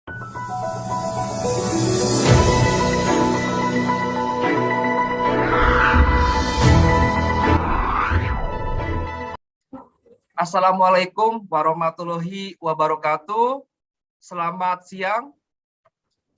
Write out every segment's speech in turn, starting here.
Assalamualaikum warahmatullahi wabarakatuh. Selamat siang.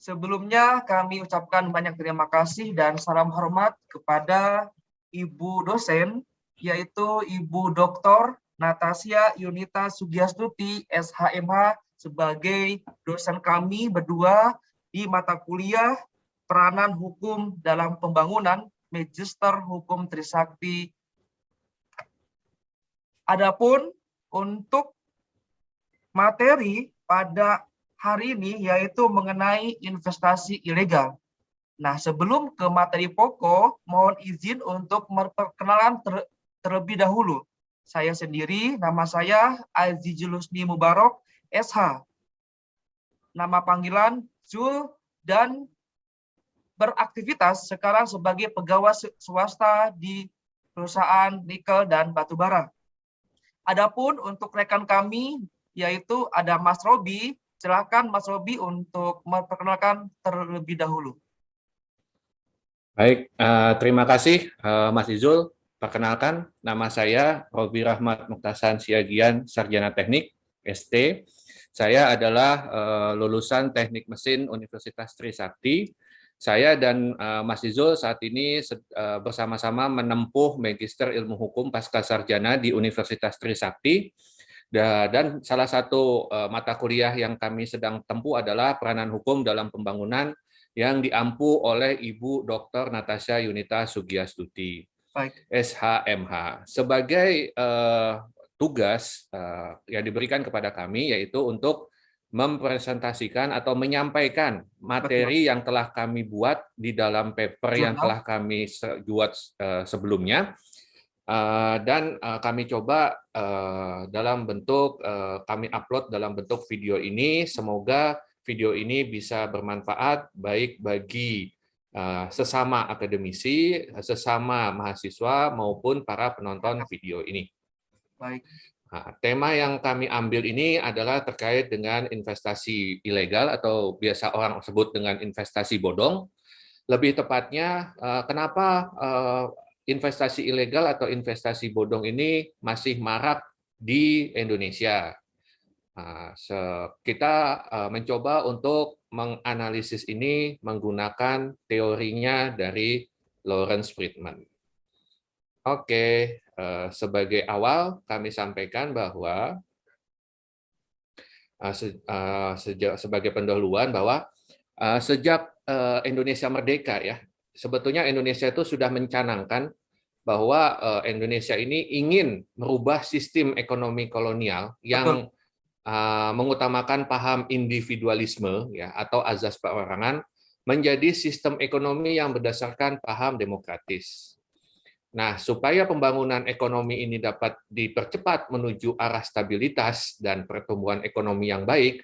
Sebelumnya kami ucapkan banyak terima kasih dan salam hormat kepada Ibu dosen, yaitu Ibu Dr. Natasha Yunita Sugiastuti, SHMH, sebagai dosen kami berdua di mata kuliah Peranan Hukum dalam Pembangunan, Magister Hukum Trisakti. Adapun untuk materi pada hari ini yaitu mengenai investasi ilegal. Nah, sebelum ke materi pokok, mohon izin untuk memperkenalkan terlebih dahulu. Saya sendiri, nama saya Azizul Husni Mubarok, SH. Nama panggilan Zul, dan beraktivitas sekarang sebagai pegawai swasta di perusahaan nikel dan batubara. Adapun untuk rekan kami, yaitu ada Mas Robi. Silakan Mas Robi untuk memperkenalkan terlebih dahulu. Baik, terima kasih Mas Izul. Perkenalkan, nama saya Robi Rahmat Muktasan Siagian, Sarjana Teknik, ST. Saya adalah lulusan Teknik Mesin Universitas Trisakti. Saya dan Mas Izul saat ini bersama-sama menempuh Magister Ilmu Hukum Pasca Sarjana di Universitas Trisakti. Dan salah satu mata kuliah yang kami sedang tempuh adalah Peranan Hukum dalam Pembangunan yang diampu oleh Ibu Dr. Natasha Yunita Sugiastuti, SHMH. Sebagai tugas yang diberikan kepada kami yaitu untuk mempresentasikan atau menyampaikan materi yang telah kami buat di dalam paper yang telah kami buat sebelumnya, dan kami coba dalam bentuk kami upload dalam bentuk video ini. Semoga video ini bisa bermanfaat baik bagi sesama akademisi, sesama mahasiswa maupun para penonton video ini. Baik. Nah, tema yang kami ambil ini adalah terkait dengan investasi ilegal atau biasa orang sebut dengan investasi bodong. Lebih tepatnya, kenapa investasi ilegal atau investasi bodong ini masih marak di Indonesia. Kita mencoba untuk menganalisis ini menggunakan teorinya dari Lawrence Friedman. Oke, sebagai awal kami sampaikan bahwa sebagai pendahuluan bahwa sejak Indonesia merdeka ya, sebetulnya Indonesia itu sudah mencanangkan bahwa Indonesia ini ingin merubah sistem ekonomi kolonial yang mengutamakan paham individualisme ya atau azas perorangan menjadi sistem ekonomi yang berdasarkan paham demokratis. Nah, supaya pembangunan ekonomi ini dapat dipercepat menuju arah stabilitas dan pertumbuhan ekonomi yang baik,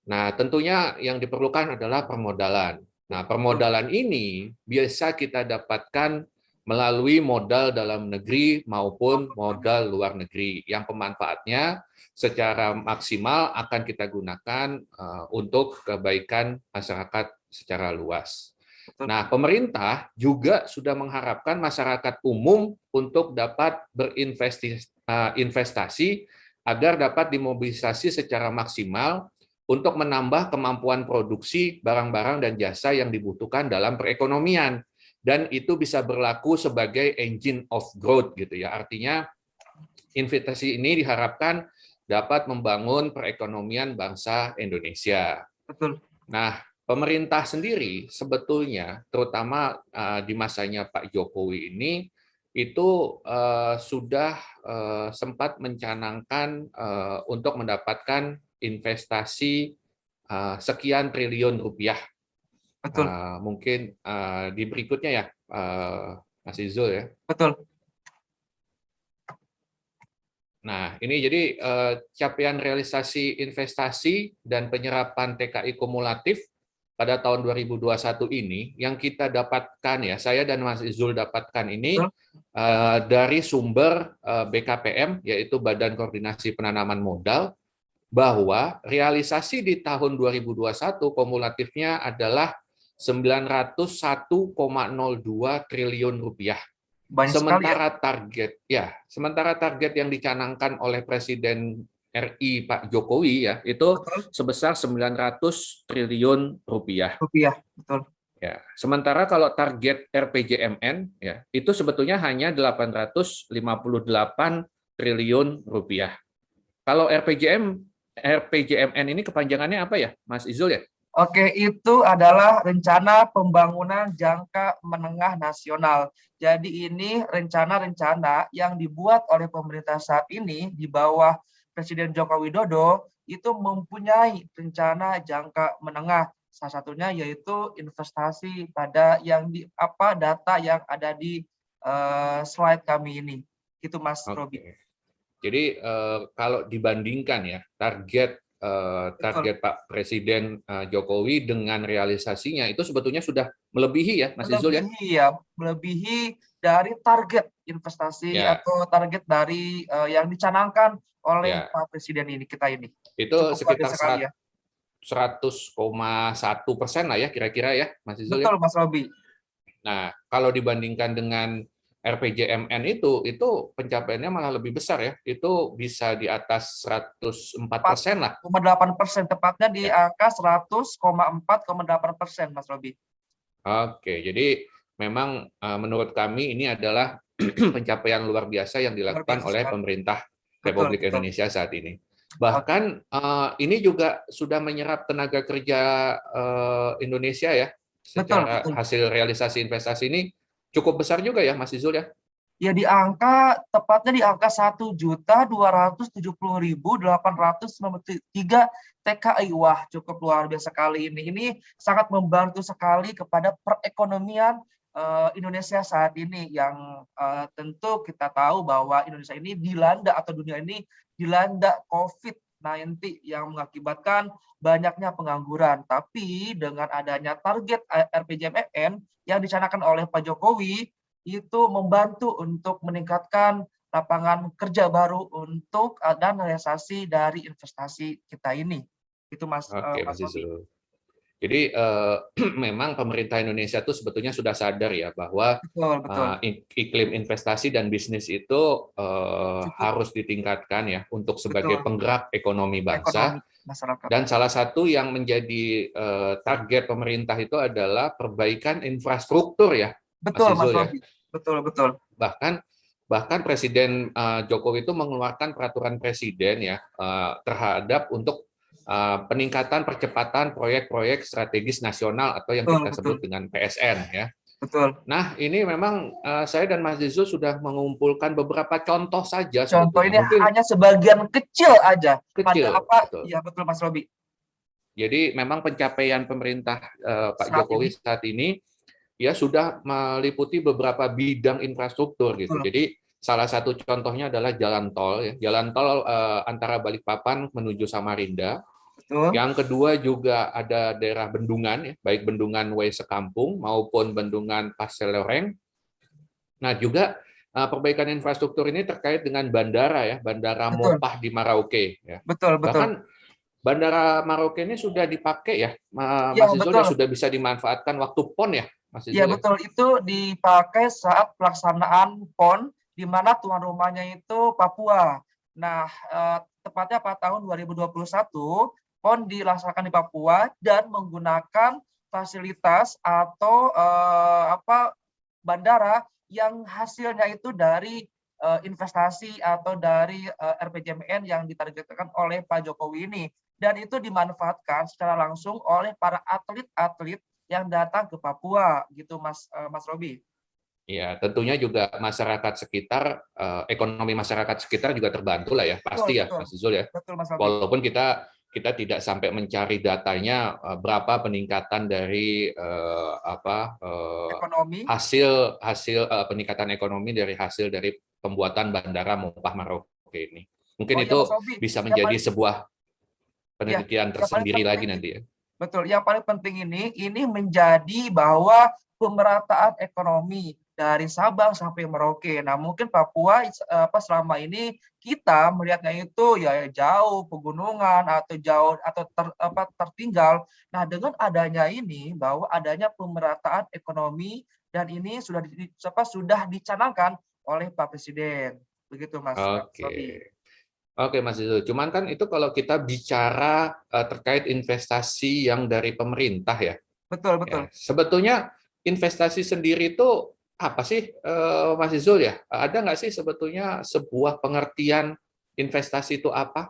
nah tentunya yang diperlukan adalah permodalan. Nah, permodalan ini biasa kita dapatkan melalui modal dalam negeri maupun modal luar negeri yang pemanfaatnya secara maksimal akan kita gunakan untuk kebaikan masyarakat secara luas. Nah, pemerintah juga sudah mengharapkan masyarakat umum untuk dapat berinvestasi agar dapat dimobilisasi secara maksimal untuk menambah kemampuan produksi barang-barang dan jasa yang dibutuhkan dalam perekonomian. Dan itu bisa berlaku sebagai engine of growth gitu ya. Artinya investasi ini diharapkan dapat membangun perekonomian bangsa Indonesia. Betul. Nah, pemerintah sendiri sebetulnya terutama di masanya Pak Jokowi ini itu sudah sempat mencanangkan untuk mendapatkan investasi sekian triliun rupiah. Betul. Mungkin di berikutnya ya, Mas Izul ya. Betul. Nah, ini jadi capaian realisasi investasi dan penyerapan TKI kumulatif pada tahun 2021 ini yang kita dapatkan ya, saya dan Mas Izul dapatkan ini dari sumber BKPM, yaitu Badan Koordinasi Penanaman Modal, bahwa realisasi di tahun 2021 kumulatifnya adalah 901,02 triliun rupiah. Banyak sekali ya. Sementara target yang dicanangkan oleh Presiden RI Pak Jokowi ya itu Betul. sebesar 900 triliun rupiah. Rupiah, betul. Ya, sementara kalau target RPJMN ya itu sebetulnya hanya 858 triliun rupiah. Kalau RPJMN ini kepanjangannya apa ya, Mas Izul ya? Oke, itu adalah rencana pembangunan jangka menengah nasional. Jadi ini rencana-rencana yang dibuat oleh pemerintah saat ini di bawah Presiden Joko Widodo itu mempunyai rencana jangka menengah. Salah satunya yaitu investasi pada data yang ada di slide kami ini. Itu Mas Robi. Jadi kalau dibandingkan ya target Pak Presiden Jokowi dengan realisasinya itu sebetulnya sudah melebihi ya, Mas Izul ya? Melebihi dari target investasi atau target dari yang dicanangkan oleh Pak Presiden kita ini. Itu Cukup sekitar sekali ya. 100,1% lah ya kira-kira ya, Mas Izul. Betul, Mas Robi. Nah, kalau dibandingkan dengan RPJMN itu pencapaiannya malah lebih besar ya. Itu bisa di atas 104% lah. 4,8%, tepatnya di angka 100,4,8%, Mas Robi. Oke, jadi memang menurut kami ini adalah pencapaian luar biasa yang dilakukan oleh pemerintah Republik Indonesia saat ini. Bahkan ini juga sudah menyerap tenaga kerja Indonesia ya. Secara hasil realisasi investasi ini cukup besar juga ya, Mas Izul ya? Ya tepatnya di angka 1.270.893 TKI. Wah, cukup luar biasa sekali ini. Ini sangat membantu sekali kepada perekonomian Indonesia saat ini yang tentu kita tahu bahwa Indonesia ini dunia ini dilanda COVID-19 yang mengakibatkan banyaknya pengangguran. Tapi dengan adanya target RPJMN yang dicanangkan oleh Pak Jokowi, itu membantu untuk meningkatkan lapangan kerja baru untuk dan realisasi dari investasi kita ini. Itu Mas Robi. Jadi memang pemerintah Indonesia itu sebetulnya sudah sadar ya bahwa iklim investasi dan bisnis itu harus ditingkatkan ya untuk sebagai penggerak ekonomi bangsa. Dan salah satu yang menjadi target pemerintah itu adalah perbaikan infrastruktur ya. Betul, Mas Robi. Betul. Bahkan Presiden Jokowi itu mengeluarkan peraturan presiden ya terhadap untuk peningkatan percepatan proyek-proyek strategis nasional atau yang kita sebut dengan PSN ya. Betul. Nah, ini memang saya dan Mas Izul sudah mengumpulkan beberapa contoh saja. Contoh ini hanya sebagian kecil aja. Kecil. Betul. Ya, betul Mas Robi. Jadi memang pencapaian pemerintah Pak Jokowi saat ini ya sudah meliputi beberapa bidang infrastruktur gitu. Jadi salah satu contohnya adalah jalan tol ya. Jalan tol antara Balikpapan menuju Samarinda. Betul. Yang kedua juga ada daerah bendungan ya, baik bendungan Way Sekampung maupun bendungan Pasir-Loreng. Nah, juga perbaikan infrastruktur ini terkait dengan bandara ya, Bandara Mopah di Merauke ya. Betul. Bahkan Bandara Merauke ini sudah dipakai ya, Mas Izul, sudah bisa dimanfaatkan waktu PON ya, Mas Izul. Ya, betul. Itu dipakai saat pelaksanaan PON, di mana tuan rumahnya itu Papua. Nah, tepatnya pada tahun 2021, PON dilaksanakan di Papua dan menggunakan fasilitas atau bandara yang hasilnya itu dari investasi atau dari RPJMN yang ditargetkan oleh Pak Jokowi ini. Dan itu dimanfaatkan secara langsung oleh para atlet-atlet yang datang ke Papua, gitu Mas Robi. Ya, tentunya juga masyarakat sekitar, ekonomi masyarakat sekitar juga terbantu lah ya, pasti ya, Mas Izul ya. Betul, Mas Robi. Walaupun kita tidak sampai mencari datanya berapa peningkatan dari hasil peningkatan ekonomi dari hasil dari pembuatan Bandara Mopah Merauke ini. Mungkin itu bisa menjadi sebuah penelitian tersendiri lagi nanti ya. Betul. Yang paling penting ini menjadi bahwa pemerataan ekonomi dari Sabang sampai Merauke. Nah, mungkin Papua selama ini kita melihatnya itu ya jauh pegunungan atau jauh atau tertinggal. Nah, dengan adanya ini bahwa adanya pemerataan ekonomi dan ini sudah dicanangkan oleh Pak Presiden. Begitu Mas Robi. Oke. Oke, Mas Izul. Cuman kan itu kalau kita bicara terkait investasi yang dari pemerintah ya. Betul, Ya, betul. sebetulnya investasi sendiri itu apa sih, Mas Izul ya? Ada nggak sih sebetulnya sebuah pengertian investasi itu apa?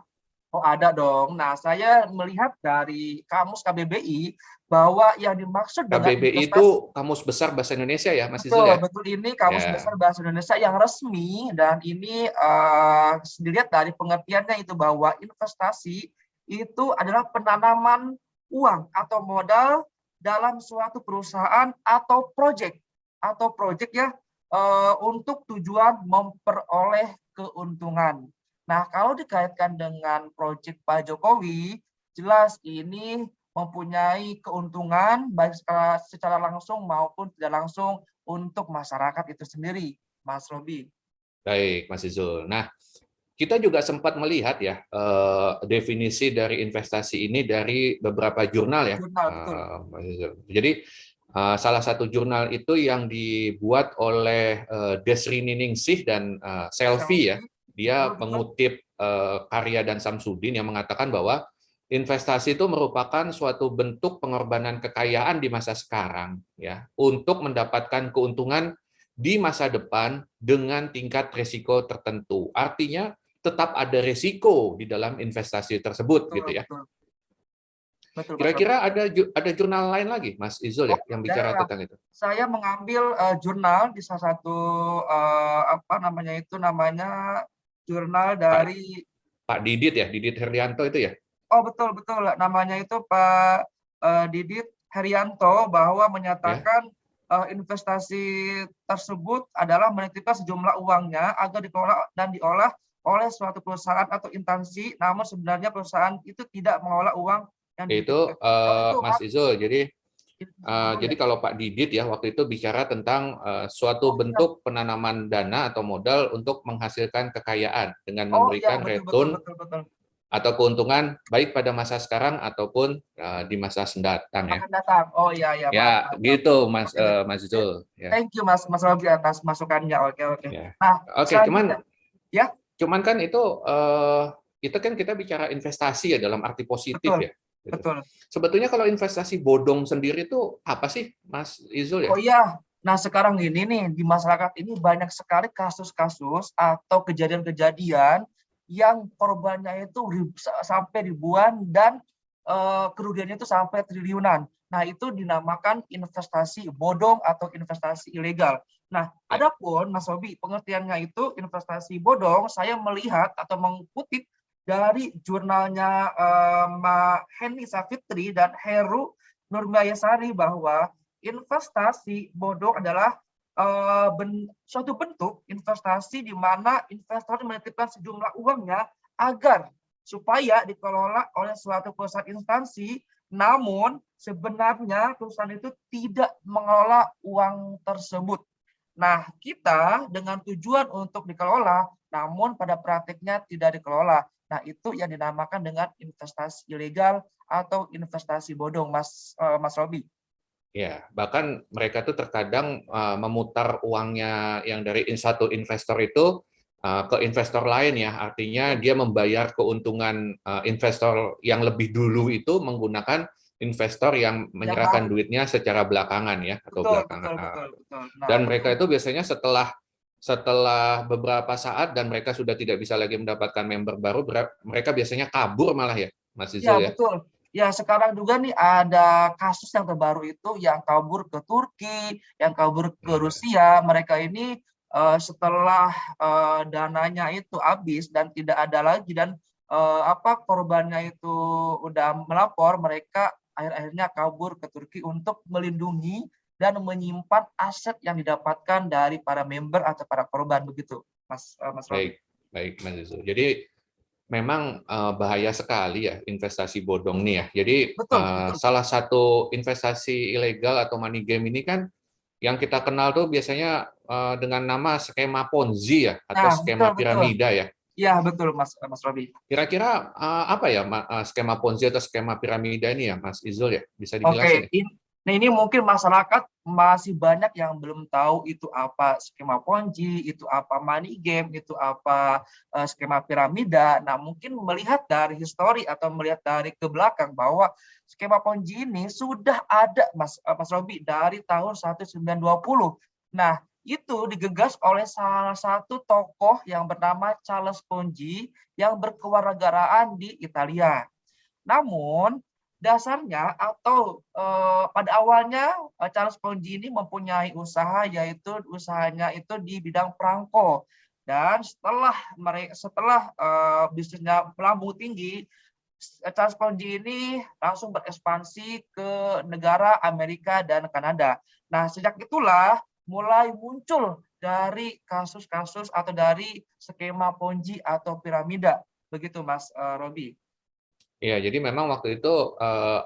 Oh, ada dong. Nah, saya melihat dari kamus KBBI bahwa yang dimaksud dengan KBBI investasi. itu Kamus Besar Bahasa Indonesia ya, Mas Izul Betul, ya? betul, ini Kamus Ya, Besar Bahasa Indonesia yang resmi dan ini dilihat dari pengertiannya itu bahwa investasi itu adalah penanaman uang atau modal dalam suatu perusahaan atau proyek ya untuk tujuan memperoleh keuntungan. Nah, kalau dikaitkan dengan proyek Pak Jokowi, jelas ini mempunyai keuntungan baik secara langsung maupun tidak langsung untuk masyarakat itu sendiri, Mas Robi. baik, Mas Izul. Nah, kita juga sempat melihat ya definisi dari investasi ini dari beberapa jurnal ya, Jurnal, betul. Mas Izul. Jadi salah satu jurnal itu yang dibuat oleh Desri Ningsih dan Selvi ya. Selfie, betul, Dia betul. mengutip karya dan Samsudin yang mengatakan bahwa investasi itu merupakan suatu bentuk pengorbanan kekayaan di masa sekarang ya untuk mendapatkan keuntungan di masa depan dengan tingkat risiko tertentu. Artinya tetap ada risiko di dalam investasi tersebut Betul, gitu ya. betul. Betul, Mas Robi. Kira-kira ada jurnal lain lagi, Mas Izul Oh, ya, yang bicara ada. tentang itu? Saya mengambil jurnal di salah satu namanya jurnal Pak dari. Pak Didit ya, Didit Herlianto itu ya? Oh, betul, betul. Namanya itu Pak Didit Herianto bahwa Ya. menyatakan investasi tersebut adalah menitipkan sejumlah uangnya agar dikelola dan diolah oleh suatu perusahaan atau instansi, namun sebenarnya perusahaan itu tidak mengelola uang yang Itu dititipkan. Oh, itu Mas Izul. investasi bodong Jadi ya? kalau Pak Didit ya waktu itu bicara tentang suatu Oh iya, bentuk penanaman dana atau modal untuk menghasilkan kekayaan dengan oh iya, memberikan betul, betul, return betul, betul. atau keuntungan baik pada masa sekarang ataupun di masa mendatang ya. Akan datang. Oh iya, iya, maaf, Ya, maaf, maaf. gitu Mas Oke, oke. Mas Izul ya. Thank you Mas Robi atas masukannya. Oke, oke. Ya. Nah, Oke, selanjutnya ya, cuman kan itu kan kita bicara investasi ya dalam arti positif betul, ya. Gitu. betul. Sebetulnya kalau investasi bodong sendiri itu apa sih, Mas Izul ya? Oh iya, nah sekarang ini nih di masyarakat ini banyak sekali kasus-kasus atau kejadian-kejadian yang korbannya itu sampai ribuan dan kerugiannya itu sampai triliunan. Nah, itu dinamakan investasi bodong atau investasi ilegal. Nah, Ya. adapun Mas Robi, pengertiannya itu investasi bodong, saya melihat atau mengutip dari jurnalnya Mbak Heni Safitri dan Heru Nurmayasari bahwa investasi bodong adalah suatu bentuk investasi di mana investor menitipkan sejumlah uangnya agar supaya dikelola oleh suatu perusahaan instansi, namun sebenarnya perusahaan itu tidak mengelola uang tersebut. Nah, kita dengan tujuan untuk dikelola, namun pada praktiknya tidak dikelola. Nah, itu yang dinamakan dengan investasi ilegal atau investasi bodong, Mas Robi. Ya, bahkan mereka tuh terkadang memutar uangnya yang dari satu investor itu ke investor lain ya. Artinya dia membayar keuntungan investor yang lebih dulu itu menggunakan investor yang Yang menyerahkan baru. duitnya secara belakangan ya atau Betul, belakangan. betul, betul, betul. Nah, Dan itu mereka itu biasanya setelah beberapa saat dan mereka sudah tidak bisa lagi mendapatkan member baru, mereka biasanya kabur malah ya, Mas ya Izul ya. betul. Ya, sekarang juga nih ada kasus yang terbaru itu yang kabur ke Turki, yang kabur ke Nah, Rusia. Mereka ini setelah dananya itu habis dan tidak ada lagi dan korbannya itu udah melapor, mereka akhirnya kabur ke Turki untuk melindungi dan menyimpan aset yang didapatkan dari para member atau para korban begitu, Mas Robi. baik, baik Mas Izul. Jadi memang bahaya sekali ya investasi bodong nih ya. Jadi Betul, betul. salah satu investasi ilegal atau money game ini kan yang kita kenal tuh biasanya dengan nama skema Ponzi ya, atau Nah, betul, skema betul. piramida ya. Iya, betul, Mas Robi. Kira-kira apa ya skema Ponzi atau skema piramida ini ya, Mas Izul ya? Bisa dijelasin Oke, ya? nah ini mungkin masyarakat masih banyak yang belum tahu itu apa skema Ponzi, itu apa money game, itu apa skema piramida. Nah, mungkin melihat dari histori atau melihat dari ke belakang bahwa skema Ponzi ini sudah ada Mas Robi dari tahun 1920. Nah, itu digegas oleh salah satu tokoh yang bernama Charles Ponzi yang berkewarganegaraan di Italia. Namun dasarnya atau pada awalnya Charles Ponzi ini mempunyai usaha, yaitu usahanya itu di bidang perangko, dan setelah bisnisnya melambung tinggi, Charles Ponzi ini langsung berekspansi ke negara Amerika dan Kanada. Nah, sejak itulah mulai muncul dari kasus-kasus atau dari skema Ponzi atau piramida, begitu Mas Robi. Iya, jadi memang waktu itu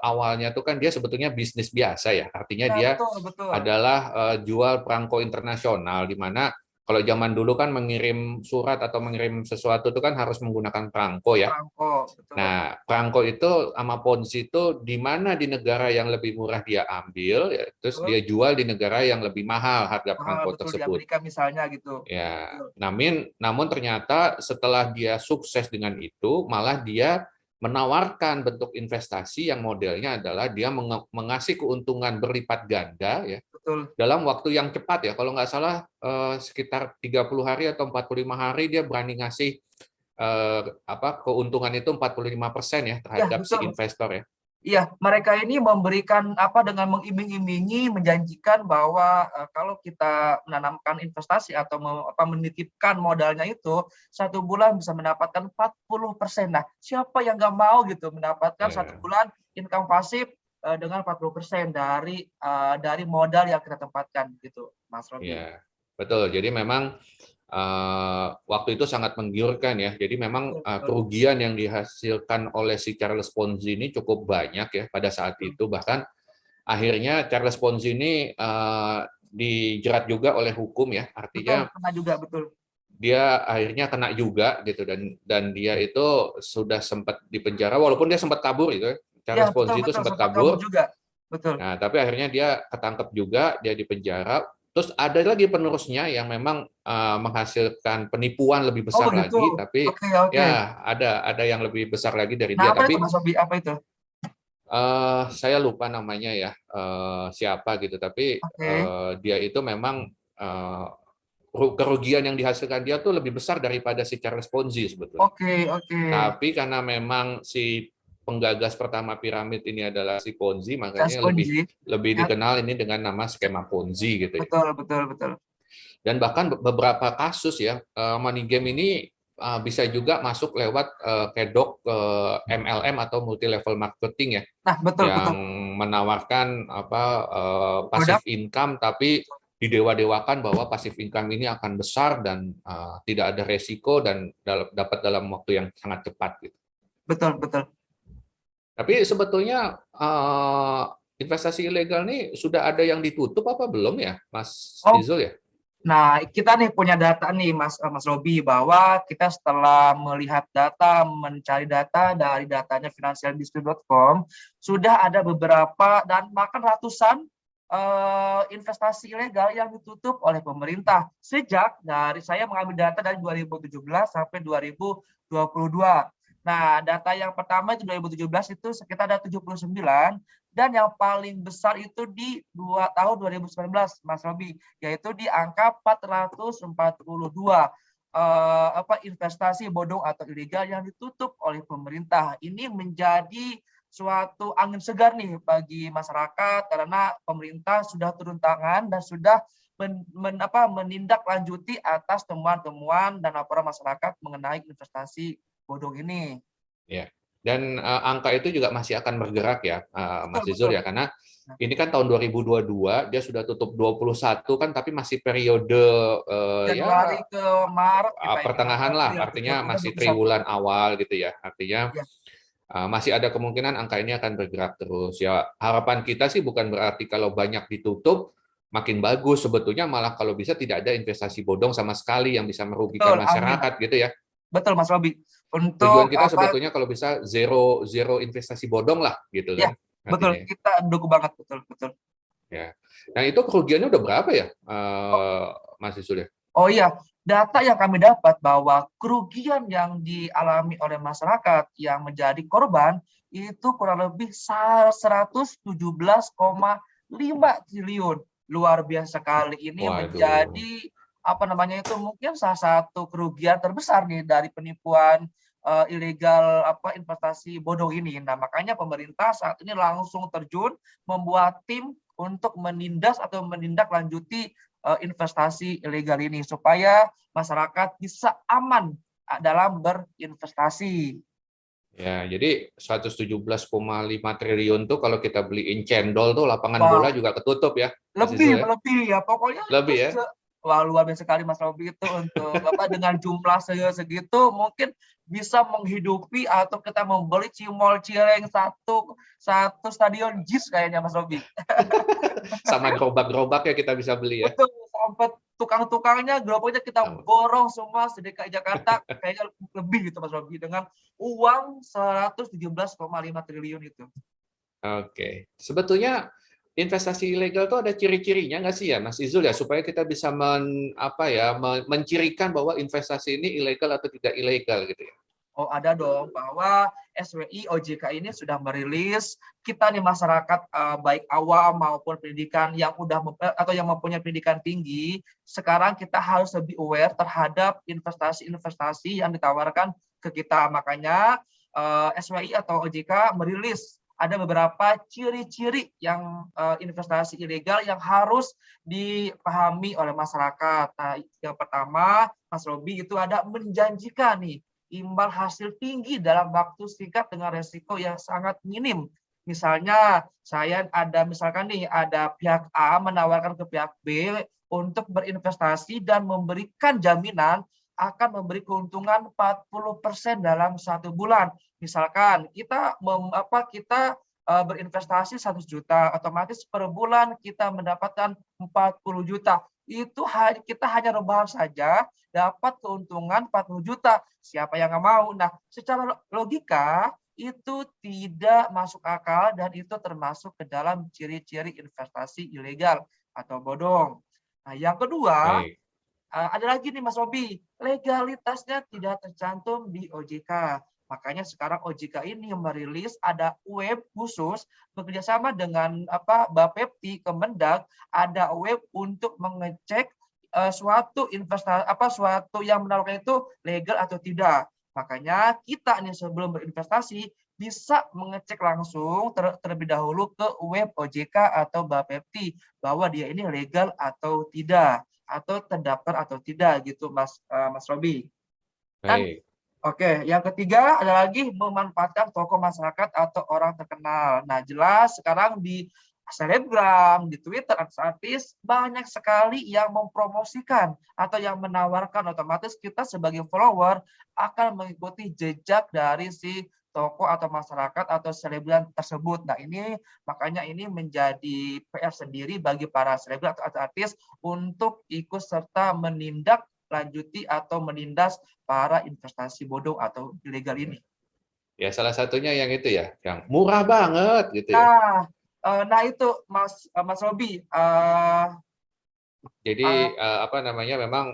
awalnya tuh kan dia sebetulnya bisnis biasa ya, artinya Nah, dia betul, betul. adalah jual perangko internasional, di mana kalau zaman dulu kan mengirim surat atau mengirim sesuatu itu kan harus menggunakan perangko ya. Perangko, betul. Nah, perangko itu sama Ponzi itu di mana di negara yang lebih murah dia ambil, ya, terus Betul. dia jual di negara yang lebih mahal harga Mahal, perangko betul, di tersebut. Amerika misalnya gitu. Ya, Betul. namun ternyata setelah dia sukses dengan itu, malah dia menawarkan bentuk investasi yang modelnya adalah dia mengasih keuntungan berlipat ganda ya Betul. dalam waktu yang cepat ya. Kalau nggak salah sekitar 30 hari atau 45 hari dia berani ngasih keuntungan itu 45% ya Ya, terhadap si betul. investor ya. Iya, mereka ini memberikan dengan mengiming-imingi, menjanjikan bahwa kalau kita menanamkan investasi atau menitipkan modalnya itu 1 bulan bisa mendapatkan 40%. Nah, siapa yang nggak mau gitu mendapatkan 1 bulan income pasif dengan 40% dari modal yang kita tempatkan gitu, Mas Robi. Ya, betul. Jadi memang waktu itu sangat menggiurkan ya. Jadi memang Betul, betul, kerugian yang dihasilkan oleh si Charles Ponzi ini cukup banyak ya pada saat betul. itu. Bahkan akhirnya Charles Ponzi ini dijerat juga oleh hukum ya. Betul, Artinya pernah juga, betul. dia akhirnya kena juga gitu, dan dia itu sudah sempat dipenjara walaupun dia sempat kabur itu. Iya, Charles betul, Ponzi itu betul, sempat sempat kabur kabur. juga. Betul. Nah, tapi akhirnya dia ketangkep juga, dia dipenjara. Terus ada lagi penerusnya yang memang menghasilkan penipuan lebih Oh, besar begitu. lagi, tapi Oke, oke. ya ada yang lebih besar lagi dari Nah, dia. apa itu Tapi Mas Robi? Apa itu? saya lupa namanya ya, siapa gitu. Tapi Oke. dia itu memang kerugian yang dihasilkan dia tuh lebih besar daripada si Charles Ponzi sebetulnya. Oke, oke. Tapi karena memang si penggagas pertama piramid ini adalah si Ponzi, Cas makanya lebih kunci. lebih Ya, dikenal ini dengan nama skema Ponzi gitu ya. betul, betul, betul. Dan bahkan beberapa kasus ya, money game ini bisa juga masuk lewat kedok MLM atau multi level marketing ya, Nah, betul, yang betul. menawarkan Produk, passive income, tapi didewa-dewakan bahwa passive income ini akan besar dan tidak ada resiko dan dapat dalam waktu yang sangat cepat gitu. betul, betul. Tapi sebetulnya investasi ilegal nih sudah ada yang ditutup apa belum ya, Mas Oh, Izul ya? nah kita nih punya data nih Mas Robi, bahwa kita setelah melihat data, mencari data dari datanya financialdistrict.com, sudah ada beberapa dan bahkan ratusan investasi ilegal yang ditutup oleh pemerintah sejak dari saya mengambil data dari 2017 sampai 2022. Nah, data yang pertama itu 2017 itu sekitar ada 79, dan yang paling besar itu di tahun 2019, Mas Robi, yaitu di angka 442 investasi bodong atau ilegal yang ditutup oleh pemerintah. Ini menjadi suatu angin segar nih bagi masyarakat, karena pemerintah sudah turun tangan dan sudah menindaklanjuti atas temuan-temuan dan laporan masyarakat mengenai investasi bodong ini. Ya. Dan angka itu juga masih akan bergerak ya, Mas Betul, Izul betul. ya, karena ini kan tahun 2022 dia sudah tutup 21 kan, tapi masih periode Januari ya ke Maret kita ini, Maret pertengahan lah, April, betul. artinya Udah masih 21. triwulan awal gitu ya. Artinya Ya, masih ada kemungkinan angka ini akan bergerak terus. Ya, harapan kita sih bukan berarti kalau banyak ditutup makin bagus sebetulnya, malah kalau bisa tidak ada investasi bodong sama sekali yang bisa merugikan Betul, amin. masyarakat gitu ya. Betul Mas Robi. Tujuan Untuk kita apa? sebetulnya kalau bisa zero zero investasi bodong lah gitu Ya, kan betul. artinya. Kita dukung banget, betul, betul. Ya. Nah, itu kerugiannya udah berapa ya, Mas Isul ya? Oh iya, data yang kami dapat bahwa kerugian yang dialami oleh masyarakat yang menjadi korban itu kurang lebih 117,5 triliun. Luar biasa sekali. Ini Waduh. menjadi apa namanya itu mungkin salah satu kerugian terbesar nih dari penipuan ilegal investasi bodong ini. Nah, makanya pemerintah saat ini langsung terjun membuat tim untuk menindas atau menindaklanjuti investasi ilegal ini supaya masyarakat bisa aman dalam berinvestasi. Ya, jadi 117,5 triliun tuh kalau kita beliin cendol tuh lapangan bola Wow, juga ketutup ya, Mas lebih Isul ya? lebih ya pokoknya itu Lebih ya? wah luar biasa sekali Mas Robi itu untuk dengan jumlah segitu mungkin bisa menghidupi atau kita membeli cimol cireng satu satu stadion JIS kayaknya Mas Robi. Sama gerobak-gerobak ya kita bisa beli ya. Betul, sampai tukang-tukangnya, gerobaknya kita borong semua se-DKI Jakarta, kayaknya lebih gitu Mas Robi, dengan uang 117,5 triliun itu. Oke. Sebetulnya investasi ilegal tuh ada ciri-cirinya nggak sih ya, Mas Izul ya, supaya kita bisa mencirikan bahwa investasi ini ilegal atau tidak ilegal gitu ya. Oh ada dong, bahwa SWI OJK ini sudah merilis kita nih masyarakat baik awam maupun pendidikan yang atau yang mempunyai pendidikan tinggi, sekarang kita harus lebih aware terhadap investasi-investasi yang ditawarkan ke kita. Makanya SWI atau OJK merilis ada beberapa ciri-ciri yang investasi ilegal yang harus dipahami oleh masyarakat. Nah, yang pertama, Mas Robi, itu ada menjanjikan nih imbal hasil tinggi dalam waktu singkat dengan resiko yang sangat minim. Misalnya, misalkan nih ada pihak A menawarkan ke pihak B untuk berinvestasi dan memberikan jaminan akan memberi keuntungan 40% dalam 1 bulan. Misalkan kita berinvestasi 100 juta, otomatis per bulan kita mendapatkan 40 juta. Itu kita hanya rebahan saja dapat keuntungan 40 juta. Siapa yang nggak mau? Nah, secara logika itu tidak masuk akal dan itu termasuk ke dalam ciri-ciri investasi ilegal atau bodong. Nah, yang kedua, Baik. ada lagi nih Mas Robi, legalitasnya tidak tercantum di OJK. Makanya sekarang OJK ini merilis ada web khusus bekerjasama dengan Bapepti Kemendag, ada web untuk mengecek suatu yang menawarkan itu legal atau tidak. Makanya kita nih sebelum berinvestasi bisa mengecek langsung terlebih dahulu ke web OJK atau Bapepti bahwa dia ini legal atau tidak, atau terdaftar atau tidak gitu Mas Robi. Dan Baik. oke, yang ketiga ada lagi memanfaatkan tokoh masyarakat atau orang terkenal. Nah, jelas sekarang di selebgram, di Twitter, artis banyak sekali yang mempromosikan atau yang menawarkan, otomatis kita sebagai follower akan mengikuti jejak dari si tokoh atau masyarakat atau selebgram tersebut. Nah, makanya ini menjadi PR sendiri bagi para selebgram atau artis untuk ikut serta menindaklanjuti atau menindas para investasi bodong atau ilegal ini. Ya, salah satunya yang itu ya, yang murah banget gitu ya. Nah itu Mas Robi. Jadi memang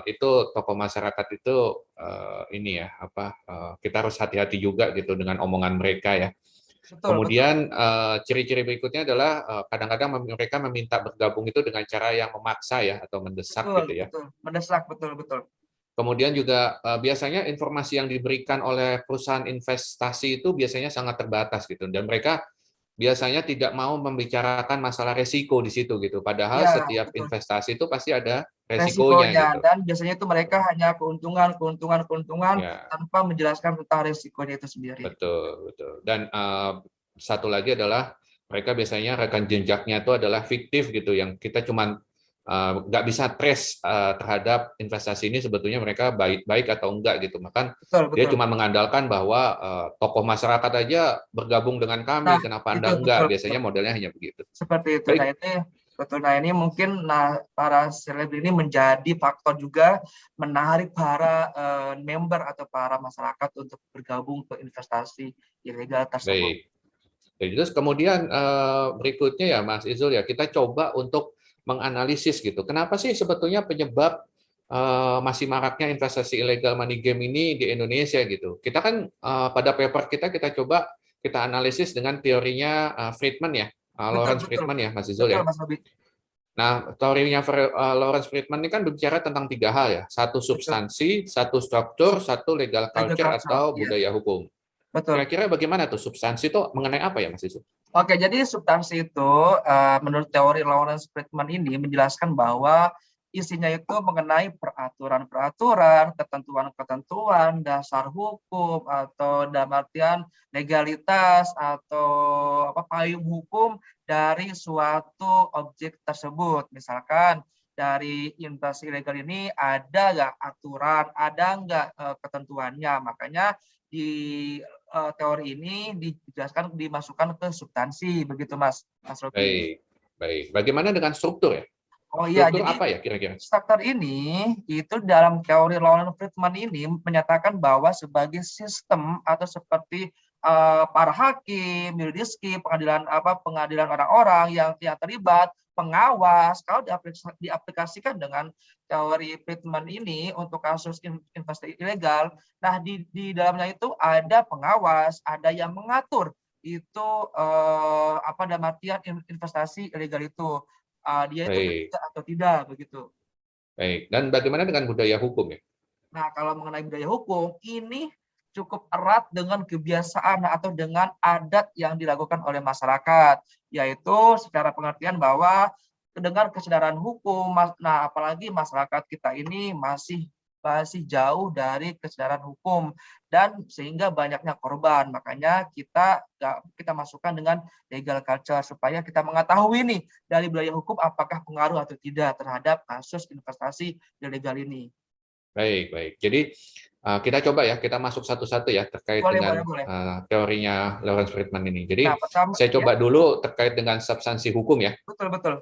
itu tokoh masyarakat itu ini ya kita harus hati-hati juga gitu dengan omongan mereka ya. Betul, betul, Kemudian ciri-ciri berikutnya adalah kadang-kadang mereka meminta bergabung itu dengan cara yang memaksa ya atau mendesak betul, gitu ya. betul, mendesak, betul, betul. Kemudian juga biasanya informasi yang diberikan oleh perusahaan investasi itu biasanya sangat terbatas gitu, dan mereka biasanya tidak mau membicarakan masalah resiko di situ gitu. Padahal Iya, setiap betul. investasi itu pasti ada resikonya Resikonya gitu. dan biasanya itu mereka hanya keuntungan, keuntungan, keuntungan Ya, tanpa menjelaskan tentang resikonya itu sendiri. betul, betul. Dan satu lagi adalah mereka biasanya rekan jejaknya itu adalah fiktif gitu, yang kita cuman nggak bisa trace terhadap investasi ini sebetulnya mereka baik-baik atau enggak gitu. Makan Betul, dia betul. cuma mengandalkan bahwa tokoh masyarakat aja bergabung dengan Nah, kami, kenapa itu Anda betul, enggak? betul. Biasanya modelnya hanya begitu. Seperti itu. Nah, Baik, itu Betul. Nah, ini mungkin para seleb ini menjadi faktor juga menarik para member atau para masyarakat untuk bergabung ke investasi ilegal tersebut. Baik. Jadi terus kemudian berikutnya ya Mas Izul ya, kita coba untuk menganalisis gitu. Kenapa sih sebetulnya penyebab masih maraknya investasi ilegal money game ini di Indonesia gitu. Kita kan pada paper kita coba kita analisis dengan teorinya Friedman ya, Betul, Lawrence betul. Friedman ya Mas Izul Betul, ya. Mas Robi. Nah, teorinya Lawrence Friedman ini kan berbicara tentang 3 hal ya. Satu Betul. substansi, satu struktur, satu legal Legal culture culture. atau Iya, budaya hukum. betul. Kira-kira bagaimana tuh substansi itu mengenai apa ya Mas Izul? Oke, jadi substansi itu menurut teori Lawrence Friedman ini menjelaskan bahwa isinya itu mengenai peraturan-peraturan, ketentuan-ketentuan, dasar hukum atau dalam artian legalitas atau payung hukum dari suatu objek tersebut. Misalkan dari investasi ilegal ini ada nggak aturan, ada nggak ketentuannya. Makanya di teori ini dijelaskan dimasukkan ke substansi begitu Mas Robi. Baik, baik. Bagaimana dengan struktur ya? Oh iya, Struktur jadi apa ya kira-kira? struktur ini itu dalam teori Lawrence Friedman ini menyatakan bahwa sebagai sistem atau seperti para hakim, juridiski, pengadilan orang-orang yang terlibat, pengawas, kalau diaplikasikan dengan teori Friedman ini untuk kasus investasi ilegal, nah di dalamnya itu ada pengawas, ada yang mengatur itu dalam artian investasi ilegal itu dia itu Baik, legal atau tidak begitu. baik. Dan bagaimana dengan budaya hukum ya? Nah, kalau mengenai budaya hukum, ini cukup erat dengan kebiasaan atau dengan adat yang dilakukan oleh masyarakat, yaitu secara pengertian bahwa dengan kesadaran hukum, nah apalagi masyarakat kita ini masih jauh dari kesadaran hukum dan sehingga banyaknya korban. Makanya kita masukkan dengan legal culture supaya kita mengetahui nih dari budaya hukum apakah pengaruh atau tidak terhadap kasus investasi ilegal ini. Baik, baik. Jadi kita coba ya, kita masuk satu-satu ya terkait Boleh, dengan boleh, boleh. teorinya Lawrence Friedman ini. Jadi Nah, pertama saya ya, coba dulu terkait dengan substansi hukum ya. betul, betul.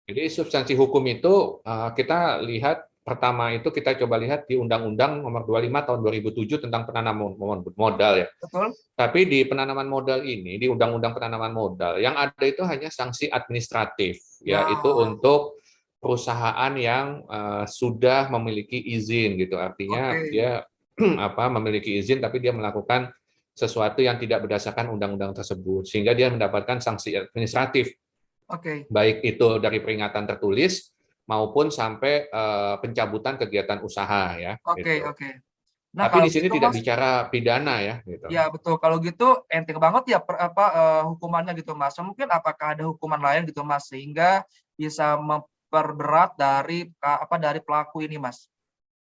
Jadi substansi hukum itu kita lihat pertama itu kita coba lihat di Undang-Undang Nomor 25 Tahun 2007 tentang penanaman modal ya. Betul. Tapi di penanaman modal ini, di Undang-Undang Penanaman Modal, yang ada itu hanya sanksi administratif, Ya, yaitu untuk perusahaan yang sudah memiliki izin gitu. Artinya oke. dia memiliki izin tapi dia melakukan sesuatu yang tidak berdasarkan undang-undang tersebut sehingga dia mendapatkan sanksi administratif, Oke. baik itu dari peringatan tertulis maupun sampai pencabutan kegiatan usaha ya Oke, gitu. oke. Nah, Tapi kalau di sini gitu, tidak Mas, bicara pidana ya gitu. ya betul. Kalau gitu enteng banget ya hukumannya gitu, Mas. Mungkin apakah ada hukuman lain gitu, Mas, sehingga bisa memperberat dari pelaku ini, Mas? Mungkin.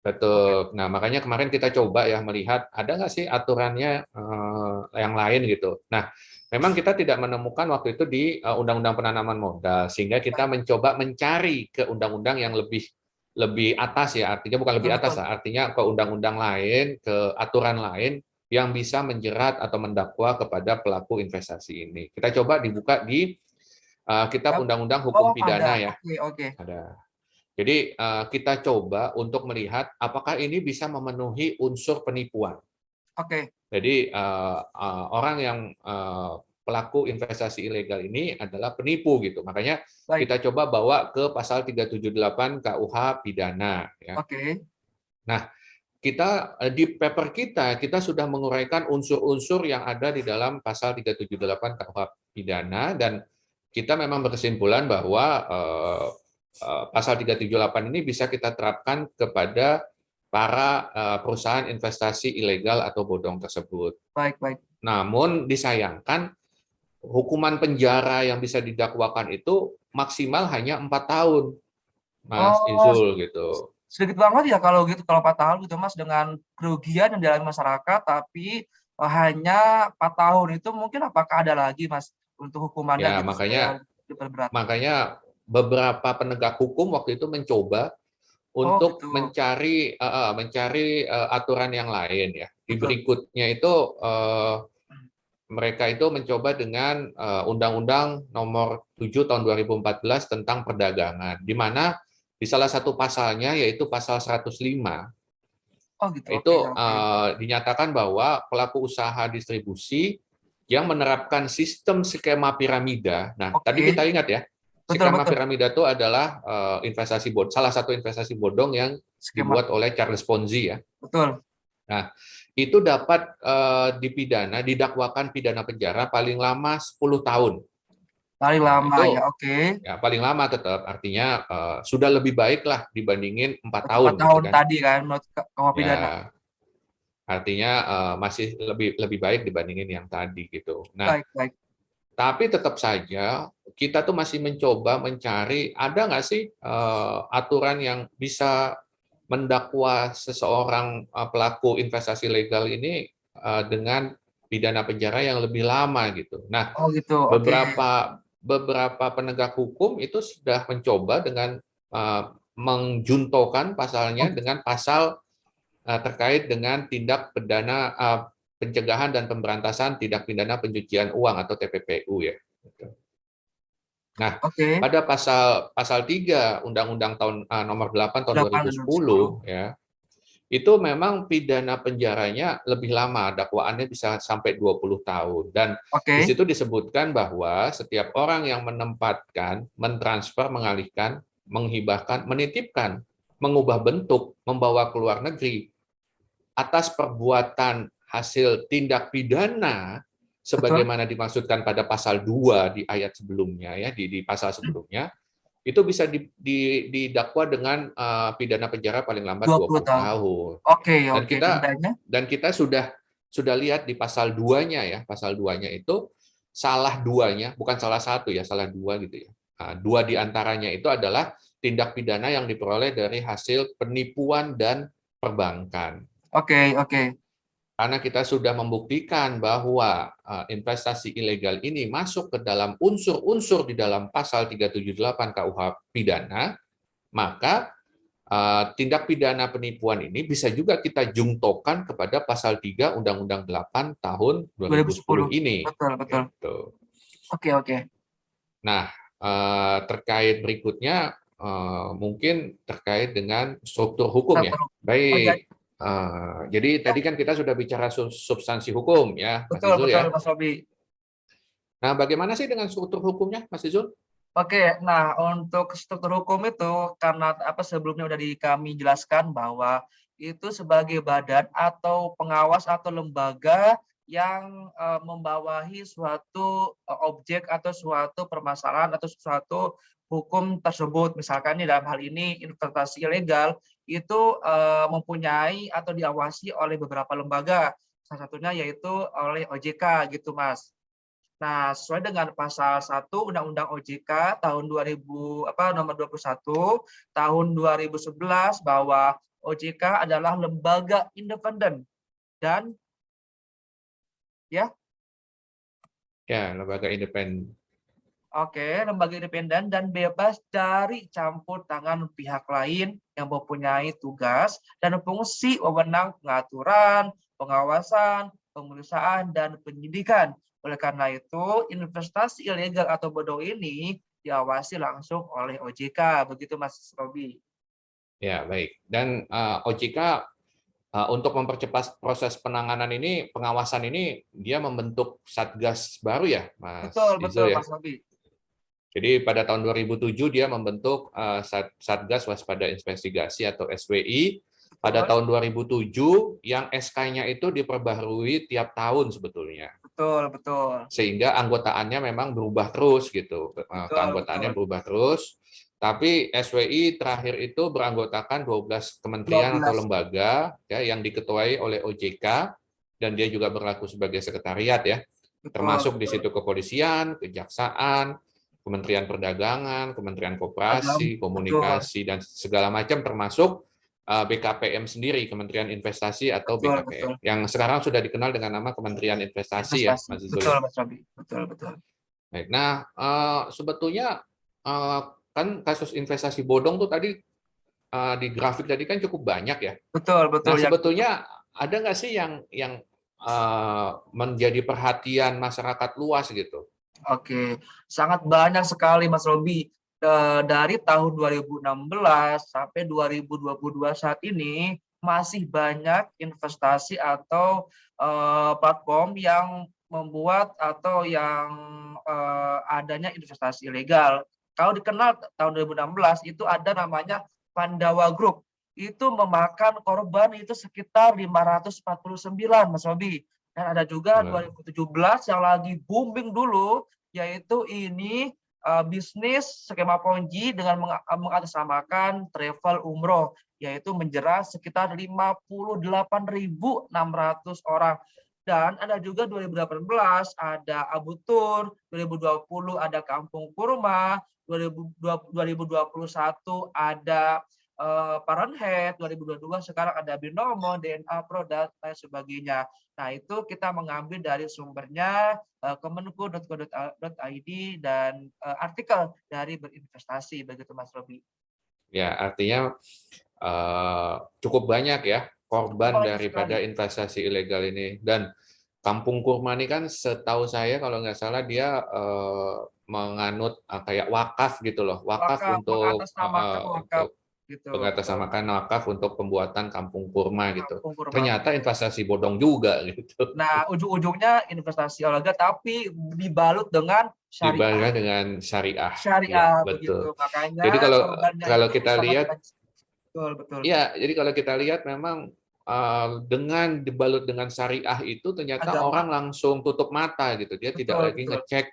Betul. Nah, makanya kemarin kita coba ya melihat ada nggak sih aturannya yang lain gitu. Nah, memang kita tidak menemukan waktu itu di Undang-Undang Penanaman Modal, sehingga kita Baik. mencoba mencari ke undang-undang yang lebih lebih atas ya, artinya bukan Betul, lebih atas betul. lah, artinya ke undang-undang lain, ke aturan lain yang bisa menjerat atau mendakwa kepada pelaku investasi ini. Kita coba dibuka di Kitab Ya. Undang-Undang Hukum Oh, Pidana ada. ya. Oke, oke. Ada. Jadi kita coba untuk melihat apakah ini bisa memenuhi unsur penipuan. Oke. Jadi orang yang pelaku investasi ilegal ini adalah penipu gitu. Makanya Baik. kita coba bawa ke pasal 378 KUH pidana ya. Oke. Nah, kita di paper kita sudah menguraikan unsur-unsur yang ada di dalam pasal 378 KUH pidana dan kita memang berkesimpulan bahwa pasal 378 ini bisa kita terapkan kepada para perusahaan investasi ilegal atau bodong tersebut. Baik, baik. Namun disayangkan hukuman penjara yang bisa didakwakan itu maksimal hanya 4 tahun, Mas Oh, Izul gitu. sedikit banget ya kalau gitu, kalau 4 tahun gitu, Mas, dengan kerugian yang dialami masyarakat, tapi hanya 4 tahun itu mungkin apakah ada lagi, Mas, untuk hukumannya Ya gitu supaya makanya diperberat? makanya beberapa penegak hukum waktu itu mencoba Oh, untuk gitu. mencari aturan yang lain ya. Di Betul. berikutnya itu mereka itu mencoba dengan Undang-Undang Nomor 7 Tahun 2014 tentang perdagangan, di mana di salah satu pasalnya yaitu pasal 105 Oh gitu. itu Oke, oke. dinyatakan bahwa pelaku usaha distribusi yang menerapkan sistem skema piramida. Nah, tadi Oke, kita ingat ya, betul skema betul. piramida itu adalah salah satu investasi bodong yang Skema. dibuat oleh Charles Ponzi ya. Betul. Nah, itu dapat didakwakan pidana penjara paling lama 10 tahun. Paling Nah, lama ya. itu Oke. ya paling lama tetap, artinya sudah lebih baik lah dibandingin 4 4 tahun gitu tahun kan. tadi kan menurut KUH pidana. Ya, artinya masih lebih lebih baik dibandingin yang tadi gitu. Nah, Baik, baik. tapi tetap saja kita tuh masih mencoba mencari ada nggak sih aturan yang bisa mendakwa seseorang pelaku investasi legal ini dengan pidana penjara yang lebih lama gitu. Nah, Oh gitu. Oke. beberapa penegak hukum itu sudah mencoba dengan menjuntokan Oh, pasalnya dengan pasal terkait dengan tindak pidana pencegahan dan pemberantasan tindak pidana pencucian uang atau TPPU ya. Nah, oke. pada pasal pasal 3 Undang-Undang tahun nomor 8 tahun 8 dan 10. 2010 ya, itu memang pidana penjaranya lebih lama, dakwaannya bisa sampai 20 tahun. Dan di Oke. situ disebutkan bahwa setiap orang yang menempatkan, mentransfer, mengalihkan, menghibahkan, menitipkan, mengubah bentuk, membawa ke luar negeri atas perbuatan hasil tindak pidana Betul. sebagaimana dimaksudkan pada pasal 2 di ayat sebelumnya ya, di pasal sebelumnya, itu bisa didakwa dengan pidana penjara paling lambat 20 20 tahun. tahun. Oke, Dan oke. kita Dendanya. sudah lihat di pasal 2-nya ya, pasal 2-nya itu salah duanya, bukan salah satu ya, salah dua gitu ya. Nah, dua di antaranya itu adalah tindak pidana yang diperoleh dari hasil penipuan dan perbankan. Oke, oke. Karena kita sudah membuktikan bahwa investasi ilegal ini masuk ke dalam unsur-unsur di dalam pasal 378 KUH pidana, maka tindak pidana penipuan ini bisa juga kita jungtokan kepada pasal 3 Undang-Undang 8 tahun 2010. 2010 ini. Betul, betul. Gitu. Oke, oke. Nah, terkait berikutnya mungkin terkait dengan struktur hukum ya. Satu. Oh ya, Baik. Jadi tadi kan kita sudah bicara substansi hukum ya, Mas betul, Izul betul ya. Mas Robi. Nah, bagaimana sih dengan struktur hukumnya, Mas Izul? Oke, nah untuk struktur hukum itu karena apa sebelumnya udah kami jelaskan bahwa itu sebagai badan atau pengawas atau lembaga yang membawahi suatu objek atau suatu permasalahan atau suatu hukum tersebut. Misalkan nih dalam hal ini investasi ilegal itu mempunyai atau diawasi oleh beberapa lembaga. Salah satunya yaitu oleh OJK gitu, Mas. Nah, sesuai dengan pasal 1 Undang-Undang OJK tahun 2000 nomor 21 tahun 2011 bahwa OJK adalah lembaga independen dan ya, Ya, lembaga independen. lembaga independen dan bebas dari campur tangan pihak lain yang mempunyai tugas dan fungsi wewenang pengaturan, pengawasan, pemeriksaan dan penyidikan. Oleh karena itu, investasi ilegal atau bodong ini diawasi langsung oleh OJK, begitu Mas Robi. Ya, baik. Dan OJK untuk mempercepat proses penanganan ini, pengawasan ini, dia membentuk Satgas baru ya, Betul, Mas betul Izul ya. Mas Robi. Jadi pada tahun 2007 dia membentuk Satgas Waspada Investigasi atau SWI. Pada Betul, tahun 2007 yang SK-nya itu diperbaharui tiap tahun sebetulnya. betul, betul. Sehingga anggotaannya memang berubah terus gitu. Betul, betul. Keanggotaannya berubah terus. Tapi SWI terakhir itu beranggotakan 12 kementerian atau 12. lembaga ya, yang diketuai oleh OJK dan dia juga berlaku sebagai sekretariat ya. Betul, Termasuk di betul. situ kepolisian, kejaksaan, Kementerian Perdagangan, Kementerian Agam, Koperasi, betul, Komunikasi dan segala macam termasuk BKPM sendiri, Kementerian Investasi atau betul, BKPM, betul. yang sekarang sudah dikenal dengan nama Kementerian Investasi ya, Investasi. Mas Izul Betul ya. Mas Robi. Betul, betul. Baik. Nah, sebetulnya kan kasus investasi bodong tuh tadi di grafik tadi kan cukup banyak ya. Betul, Nah, betul yang sebetulnya ada nggak sih yang menjadi perhatian masyarakat luas gitu? Oke, sangat banyak sekali Mas Robi. Dari tahun 2016 sampai 2022 saat ini masih banyak investasi atau platform yang membuat atau yang adanya investasi ilegal. Kalau dikenal tahun 2016 itu ada namanya Pandawa Group. Itu memakan korban itu sekitar 549 Mas Robi. Dan ada juga Nah, 2017 yang lagi booming dulu, yaitu ini bisnis skema Ponzi dengan mengatasnamakan travel umroh, yaitu menjerat sekitar 58.600 orang. Dan ada juga 2018 ada Abu Tur, 2020 ada Kampung Kurma, 2021 ada Parenhead, 2022 sekarang ada Binomo, DNA Pro, dan lain sebagainya. Nah, itu kita mengambil dari sumbernya kemenku.co.id dan artikel dari berinvestasi, begitu Mas Robi. ya, artinya cukup banyak ya korban Banyak daripada sekali. investasi ilegal ini. Dan Kampung Kurma ini kan setahu saya kalau nggak salah dia menganut kayak wakaf gitu loh, wakaf Wakaf, mengatasnamakan wakaf untuk gitu, betul. mengatasnamakan wakaf untuk pembuatan Kampung Kurma gitu. Kampung Kurma, Ternyata betul. investasi bodong juga gitu. Nah, ujung-ujungnya investasi olahraga tapi dibalut dengan syariah. Dibandingkan dengan syariah, ya Syariah begitu. betul. Jadi Makanya kalau korbannya kalau itu kita sangat lihat, banyak. Betul, betul. ya, jadi kalau kita lihat memang dengan dibalut dengan syariah itu ternyata Agama, orang langsung tutup mata gitu. Dia tidak betul, lagi betul. ngecek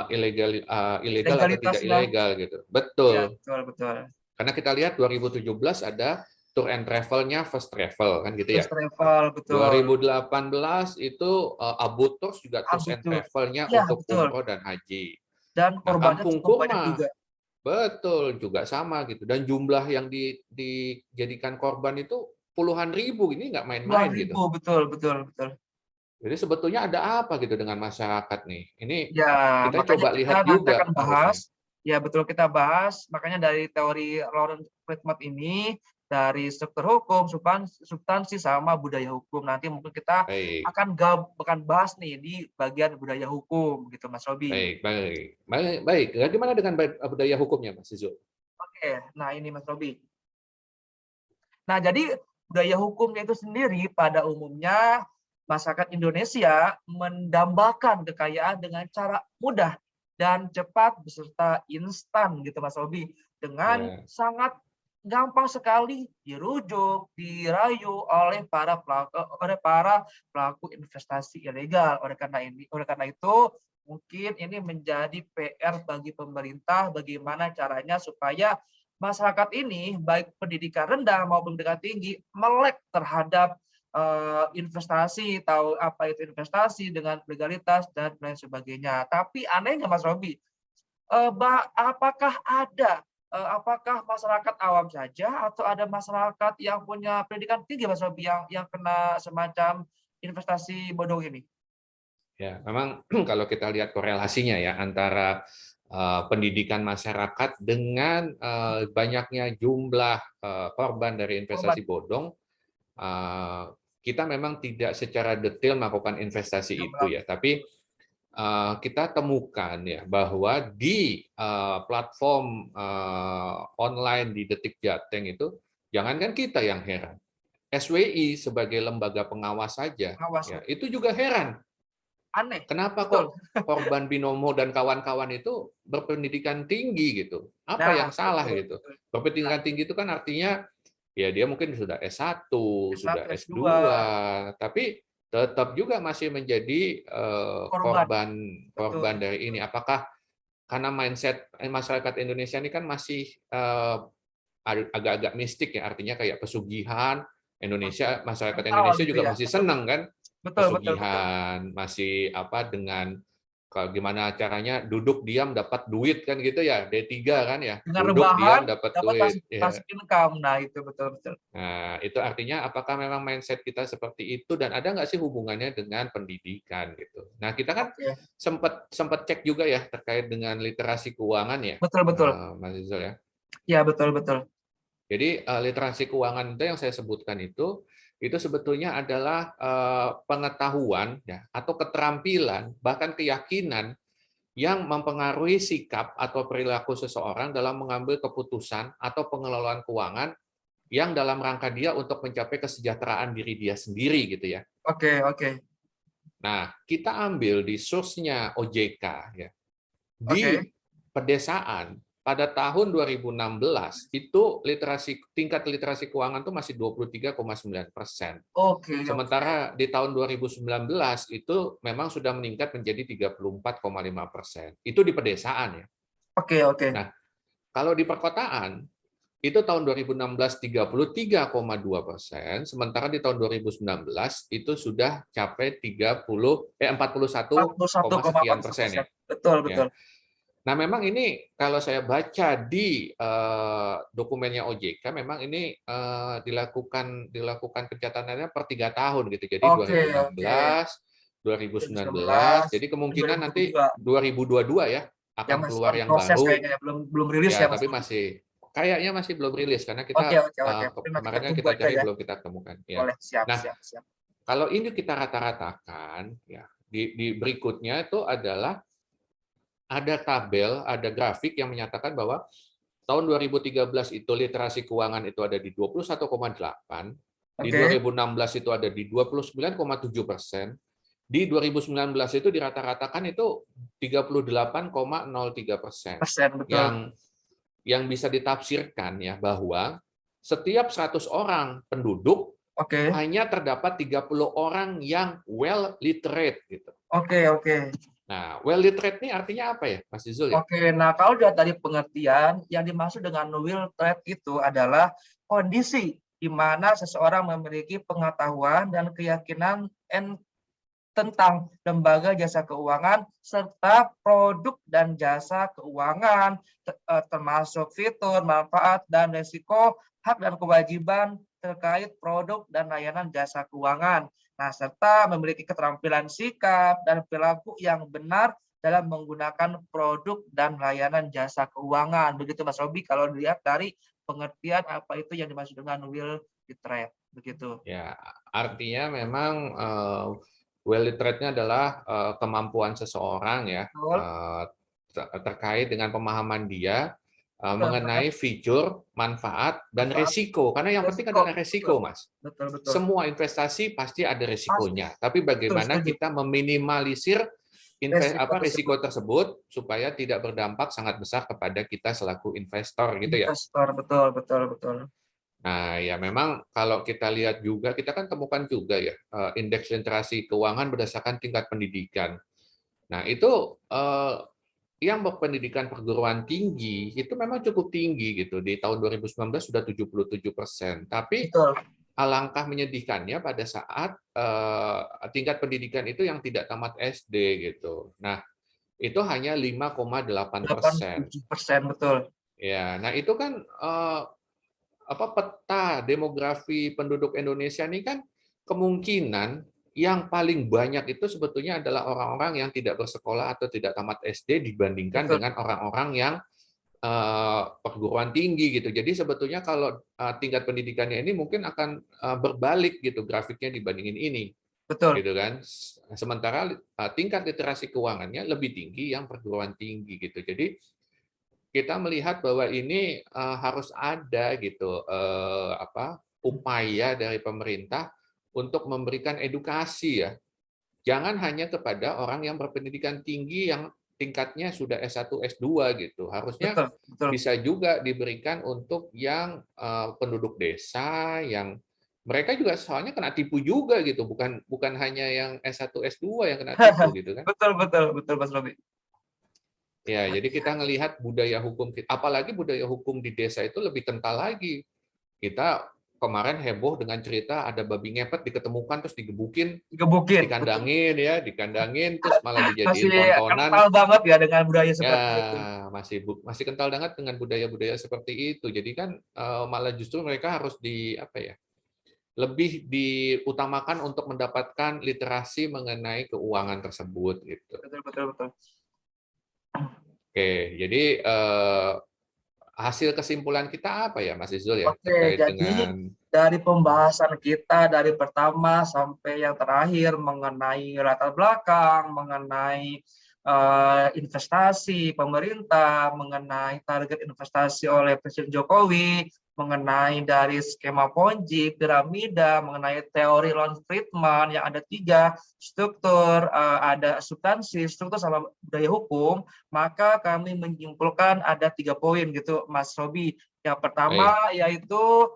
ilegal atau tidak Legalitasnya, ilegal gitu. ya Betul. betul, betul. Karena kita lihat 2017 ada tour and travel-nya First Travel kan gitu ya. First travel, betul. 2018 itu Abu Tours juga tours Abu and Tur. travel-nya Ya, untuk betul. umroh dan haji. Dan Nah, korbannya Kampung cukup banyak Kurma juga. betul juga sama gitu. Dan jumlah yang dijadikan korban itu puluhan ribu, ini nggak Puluhan main-main gitu. ribu, betul, betul, betul. Jadi sebetulnya ada apa gitu dengan masyarakat nih? Ini Ya, kita makanya coba kita lihat nanti juga akan harusnya. bahas, ya betul kita bahas, makanya dari teori Lawrence Friedman ini, dari struktur hukum, substansi, sama budaya hukum. Nanti mungkin kita Baik, akan bahas nih di bagian budaya hukum, gitu Mas Robi. baik, baik, baik, baik. Gimana dengan budaya hukumnya, Mas Zul? Oke, nah ini Mas Robi. Nah, jadi budaya hukumnya itu sendiri pada umumnya masyarakat Indonesia mendambakan kekayaan dengan cara mudah dan cepat beserta instan gitu Mas Robi, dengan Ya, sangat gampang sekali dirujuk, dirayu oleh para pelaku investasi ilegal. Oleh karena itu mungkin ini menjadi PR bagi pemerintah bagaimana caranya supaya masyarakat ini baik pendidikan rendah maupun pendidikan tinggi melek terhadap investasi, tahu apa itu investasi dengan legalitas dan lain sebagainya. Tapi anehnya Mas Robi, apakah masyarakat awam saja atau ada masyarakat yang punya pendidikan tinggi Mas Robi yang kena semacam investasi bodong ini? ya, memang kalau kita lihat korelasinya ya antara pendidikan masyarakat dengan banyaknya jumlah korban dari Korban investasi bodong, kita memang tidak secara detail melakukan investasi yang itu ya, tapi kita temukan ya bahwa di platform online di Detik Jateng itu, jangankan kita yang heran, SWI sebagai lembaga pengawas saja, pengawas, ya itu juga heran. aneh, Kenapa betul. kok korban binomo dan kawan-kawan itu berpendidikan tinggi gitu? Apa Nah, yang salah betul, gitu? betul. Nah, Berpendidikan tinggi itu kan artinya ya dia mungkin sudah S1, sudah S1, S2, S2, tapi tetap juga masih menjadi korban, korban korban betul. dari ini. Apakah karena mindset masyarakat Indonesia ini kan masih agak-agak mistik ya, artinya kayak pesugihan. Masyarakat Kental Indonesia gitu juga ya, masih betul, senang kan betul, betul, betul. pesugihan, masih apa dengan gimana caranya duduk diam dapat duit kan gitu ya, D3 kan ya, Dengan duduk rebahan diam dapat dapat duit. Ya. passive income. Nah, itu betul, betul. Nah, itu artinya apakah memang mindset kita seperti itu dan ada nggak sih hubungannya dengan pendidikan gitu. Nah, kita kan Oke, sempat sempat cek juga ya terkait dengan literasi keuangan ya, betul, betul. Mas Rizal ya. Ya, betul, betul. Jadi literasi keuangan itu yang saya sebutkan itu itu sebetulnya adalah pengetahuan ya, atau keterampilan, bahkan keyakinan yang mempengaruhi sikap atau perilaku seseorang dalam mengambil keputusan atau pengelolaan keuangan yang dalam rangka dia untuk mencapai kesejahteraan diri dia sendiri gitu ya. Oke, oke. Nah, kita ambil di source-nya OJK ya. Di Oke. pedesaan pada tahun 2016 itu tingkat literasi keuangan itu masih 23,9%. Oke, oke. Sementara di tahun 2019 itu memang sudah meningkat menjadi 34,5%. Itu di pedesaan ya. Oke, oke. Nah, kalau di perkotaan itu tahun 2016 33,2%, sementara di tahun 2019 itu sudah capai 41, sekian persen ya. 41,4%. Betul, Ya. betul. Nah, memang ini kalau saya baca di dokumennya OJK, memang ini dilakukan pencatatannya per 3 tahun gitu. Jadi Oke, oke. 2016, 2019, 2019 jadi dan kemungkinan nanti 2022. 2022 ya Yang akan masih keluar on yang proses baru. kayaknya ya, belum rilis Ya, ya, Mas tapi Robi? kayaknya masih belum rilis karena Oke, kita oke, oke. Mungkin nanti kita kemarin kan tunggu kita aja cari ya. belum kita temukan. Ya. Boleh, siap, Nah, siap, siap. kalau ini kita rata-ratakan, ya di berikutnya itu adalah ada tabel, ada grafik yang menyatakan bahwa tahun 2013 itu literasi keuangan itu ada di 21,8, di Oke. 2016 itu ada di 29,7%, di 2019 itu dirata-ratakan itu 38,03%. Persen, betul. Yang bisa ditafsirkan ya bahwa setiap 100 orang penduduk Oke, hanya terdapat 30 orang yang well literate gitu. oke, oke. Nah, well literate ini artinya apa ya, Mas Izul ya? Oke, nah kalau dari pengertian, yang dimaksud dengan will trade itu adalah kondisi di mana seseorang memiliki pengetahuan dan keyakinan tentang lembaga jasa keuangan serta produk dan jasa keuangan, termasuk fitur, manfaat, dan risiko, hak dan kewajiban terkait produk dan layanan jasa keuangan. Nah, serta memiliki keterampilan sikap dan perilaku yang benar dalam menggunakan produk dan layanan jasa keuangan. Begitu Mas Robi kalau dilihat dari pengertian apa itu yang dimaksud dengan will trade. Begitu. Ya, artinya memang well literate-nya adalah kemampuan seseorang ya Betul. terkait dengan pemahaman dia Terhadap mengenai fitur, manfaat, dan manfaat resiko. Karena yang penting resiko. adalah Betul, resiko, Mas. betul, betul. Semua investasi pasti ada Pasti, resikonya. Tapi betul, bagaimana setuju. kita meminimalisir Resiko risiko tersebut. tersebut supaya tidak berdampak sangat besar kepada kita selaku investor gitu ya. Investor, betul, betul, betul. Nah, ya memang kalau kita lihat juga, kita kan temukan juga ya, indeks literasi keuangan berdasarkan tingkat pendidikan. Nah, itu yang berpendidikan perguruan tinggi itu memang cukup tinggi gitu. Di tahun 2019 sudah 77%. Tapi Betul. alangkah menyedihkannya pada saat tingkat pendidikan itu yang tidak tamat SD gitu. Nah, itu hanya 5,8%. 87%, betul. Ya, nah itu kan peta demografi penduduk Indonesia ini kan kemungkinan yang paling banyak itu sebetulnya adalah orang-orang yang tidak bersekolah atau tidak tamat SD dibandingkan Betul. dengan orang-orang yang perguruan tinggi gitu. Jadi sebetulnya kalau tingkat pendidikannya ini mungkin akan berbalik gitu grafiknya dibandingin ini, Betul. gitu kan. Sementara tingkat literasi keuangannya lebih tinggi yang perguruan tinggi gitu. Jadi kita melihat bahwa ini harus ada gitu upaya dari pemerintah untuk memberikan edukasi ya. Jangan hanya kepada orang yang berpendidikan tinggi yang tingkatnya sudah S1, S2 gitu. Harusnya Betul, betul. bisa juga diberikan untuk yang penduduk desa yang mereka juga soalnya kena tipu juga gitu, bukan hanya yang S1, S2 yang kena tipu gitu kan. Betul, betul, betul, Mas Robi. Ya, jadi kita ngelihat budaya hukum, apalagi budaya hukum di desa itu lebih kental lagi. Kita kemarin heboh dengan cerita ada babi ngepet diketemukan terus digebukin, terus Digebukin, betul. dikandangin, terus malah Masih dijadiin tontonan. kental banget ya dengan budaya Ya, seperti itu. masih kental banget dengan budaya-budaya seperti itu. Jadi kan malah justru mereka harus lebih diutamakan untuk mendapatkan literasi mengenai keuangan tersebut gitu. Betul, betul, betul. Oke, jadi hasil kesimpulan kita apa ya, Mas Izul ya, Oke, terkait jadi dengan dari pembahasan kita dari pertama sampai yang terakhir mengenai latar belakang, mengenai investasi pemerintah, mengenai target investasi oleh Presiden Jokowi, mengenai dari skema Ponzi, piramida, mengenai teori Lon Friedman yang ada 3, struktur, ada substansi, struktur sama budaya hukum, maka kami menyimpulkan ada 3 poin gitu, Mas Robi. Yang pertama baik, yaitu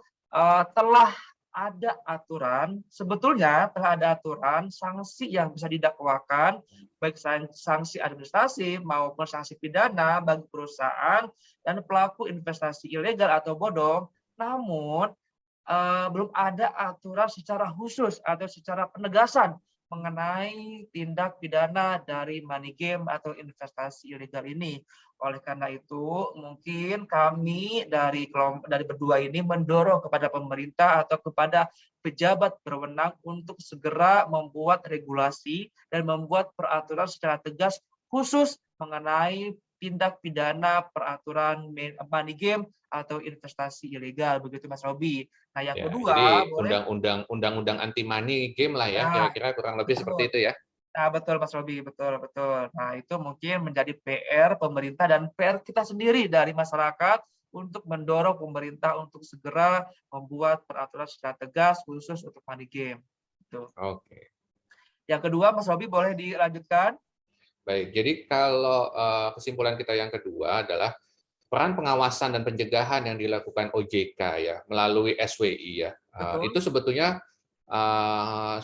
telah ada aturan, sebetulnya telah ada aturan sanksi yang bisa didakwakan, baik sanksi administrasi maupun sanksi pidana bagi perusahaan dan pelaku investasi ilegal atau bodong. Namun belum ada aturan secara khusus atau secara penegasan mengenai tindak pidana dari money game atau investasi ilegal ini. Oleh karena itu, mungkin kami dari berdua ini mendorong kepada pemerintah atau kepada pejabat berwenang untuk segera membuat regulasi dan membuat peraturan secara tegas khusus mengenai tindak pidana peraturan money game atau investasi ilegal, begitu Mas Robi. Nah, yang ya. kedua, Jadi boleh. undang-undang anti money game lah ya, Nah, kira-kira kurang lebih seperti betul. itu ya. Nah, betul Mas Robi, betul, betul. Nah, itu mungkin menjadi PR pemerintah dan PR kita sendiri dari masyarakat untuk mendorong pemerintah untuk segera membuat peraturan secara tegas khusus untuk money game. Gitu. Oke. Yang kedua, Mas Robi boleh dilanjutkan? Baik, jadi kalau kesimpulan kita yang kedua adalah peran pengawasan dan pencegahan yang dilakukan OJK ya melalui SWI ya, itu Betul. sebetulnya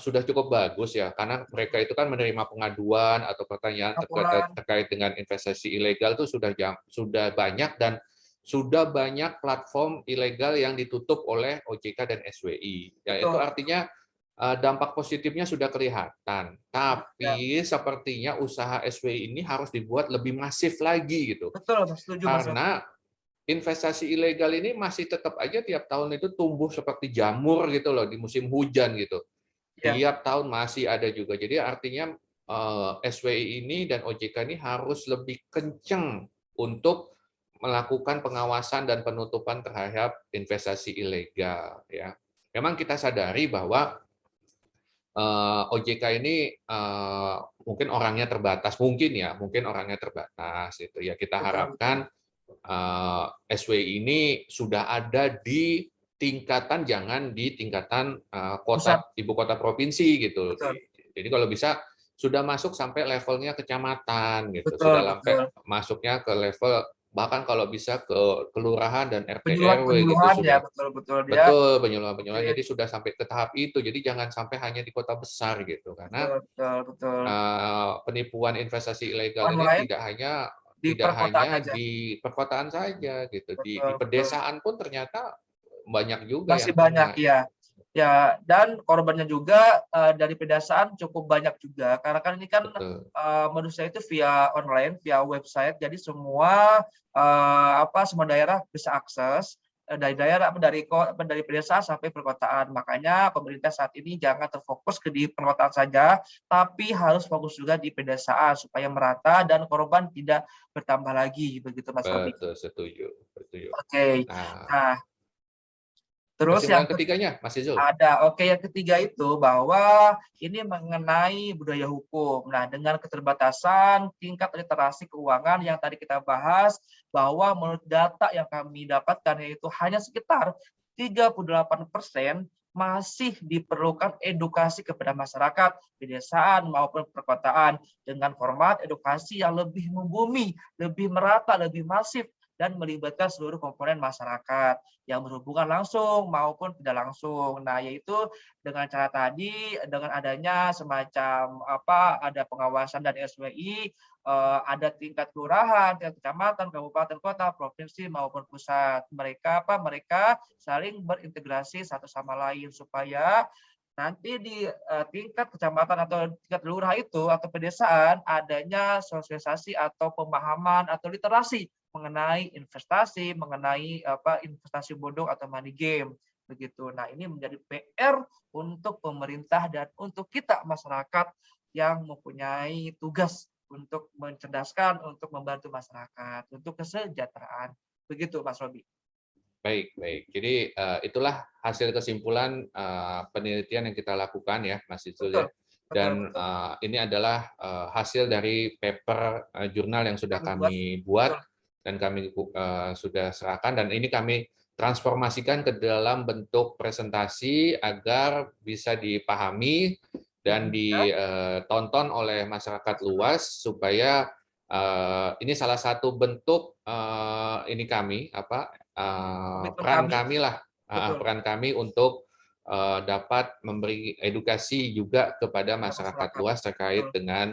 sudah cukup bagus ya, karena mereka itu kan menerima pengaduan atau pertanyaan terkait Laporan. terkait dengan investasi ilegal itu sudah banyak, dan sudah banyak platform ilegal yang ditutup oleh OJK dan SWI. Ya, itu Betul. artinya dampak positifnya sudah kelihatan, Ya, tapi sepertinya usaha SWI ini harus dibuat lebih masif lagi gitu. betul, setuju Mas Robi. Karena investasi ilegal ini masih tetap aja tiap tahun itu tumbuh seperti jamur gitu loh di musim hujan gitu. Ya, Tiap tahun masih ada juga. Jadi artinya SWI ini dan OJK ini harus lebih kenceng untuk melakukan pengawasan dan penutupan terhadap investasi ilegal ya. Memang kita sadari bahwa OJK ini mungkin orangnya terbatas, mungkin orangnya terbatas itu ya. Kita betul, betul. harapkan SWI ini sudah ada di tingkatan, jangan di tingkatan Pusat, kota, ibu kota provinsi gitu. betul. Jadi kalau bisa sudah masuk sampai levelnya kecamatan gitu, Betul, sudah sampai betul. masuknya ke level, bahkan kalau bisa ke kelurahan dan RT RW gitu Penyuluhan-penyuluhan ya, sudah. betul-betul dia. Betul, penyuluhan-penyuluhan. Oke, Jadi sudah sampai ke tahap itu. Jadi jangan sampai hanya di kota besar gitu. Karena betul, betul, betul. penipuan investasi ilegal ini Online di tidak perkotaan hanya aja. di perkotaan saja gitu. Di Betul, betul. pedesaan pun ternyata banyak juga Masih yang banyak kena. ya. Ya, dan korbannya juga dari pedesaan cukup banyak juga. Karena kan ini kan Betul, manusia itu via online, via website. Jadi semua semua daerah bisa akses dari daerah dari pedesaan sampai perkotaan. Makanya pemerintah saat ini jangan terfokus di perkotaan saja, tapi harus fokus juga di pedesaan supaya merata dan korban tidak bertambah lagi. Begitu Mas Robi. betul, setuju, setuju. Oke. Nah, Nah, terus yang kesimpulan ketiganya, Mas Izul. ada, oke, yang ketiga itu bahwa ini mengenai budaya hukum. Nah, dengan keterbatasan tingkat literasi keuangan yang tadi kita bahas, bahwa menurut data yang kami dapatkan yaitu hanya sekitar 38% masih diperlukan edukasi kepada masyarakat, pedesaan maupun perkotaan dengan format edukasi yang lebih membumi, lebih merata, lebih masif dan melibatkan seluruh komponen masyarakat yang berhubungan langsung maupun tidak langsung. Nah, yaitu dengan cara tadi, dengan adanya semacam ada pengawasan dari SWI, ada tingkat kelurahan, tingkat kecamatan, kabupaten, kota, provinsi maupun pusat. Mereka saling berintegrasi satu sama lain supaya nanti di tingkat kecamatan atau tingkat lurah itu atau pedesaan adanya sosialisasi atau pemahaman atau literasi mengenai investasi, mengenai investasi bodong atau money game begitu. Nah, ini menjadi PR untuk pemerintah dan untuk kita masyarakat yang mempunyai tugas untuk mencerdaskan, untuk membantu masyarakat, untuk kesejahteraan. Begitu Mas Robi. Baik, baik. Jadi itulah hasil kesimpulan penelitian yang kita lakukan ya, Mas Izul Betul, ya. betul, Dan betul. ini adalah hasil dari paper jurnal yang sudah Kami buat, kami buat betul, dan kami sudah serahkan, dan ini kami transformasikan ke dalam bentuk presentasi agar bisa dipahami dan ya, ditonton oleh masyarakat luas, supaya ini salah satu bentuk ini kami komitmen peran kami, kami lah, betul, peran kami untuk dapat memberi edukasi juga kepada ke masyarakat masyarakat, luas betul, terkait dengan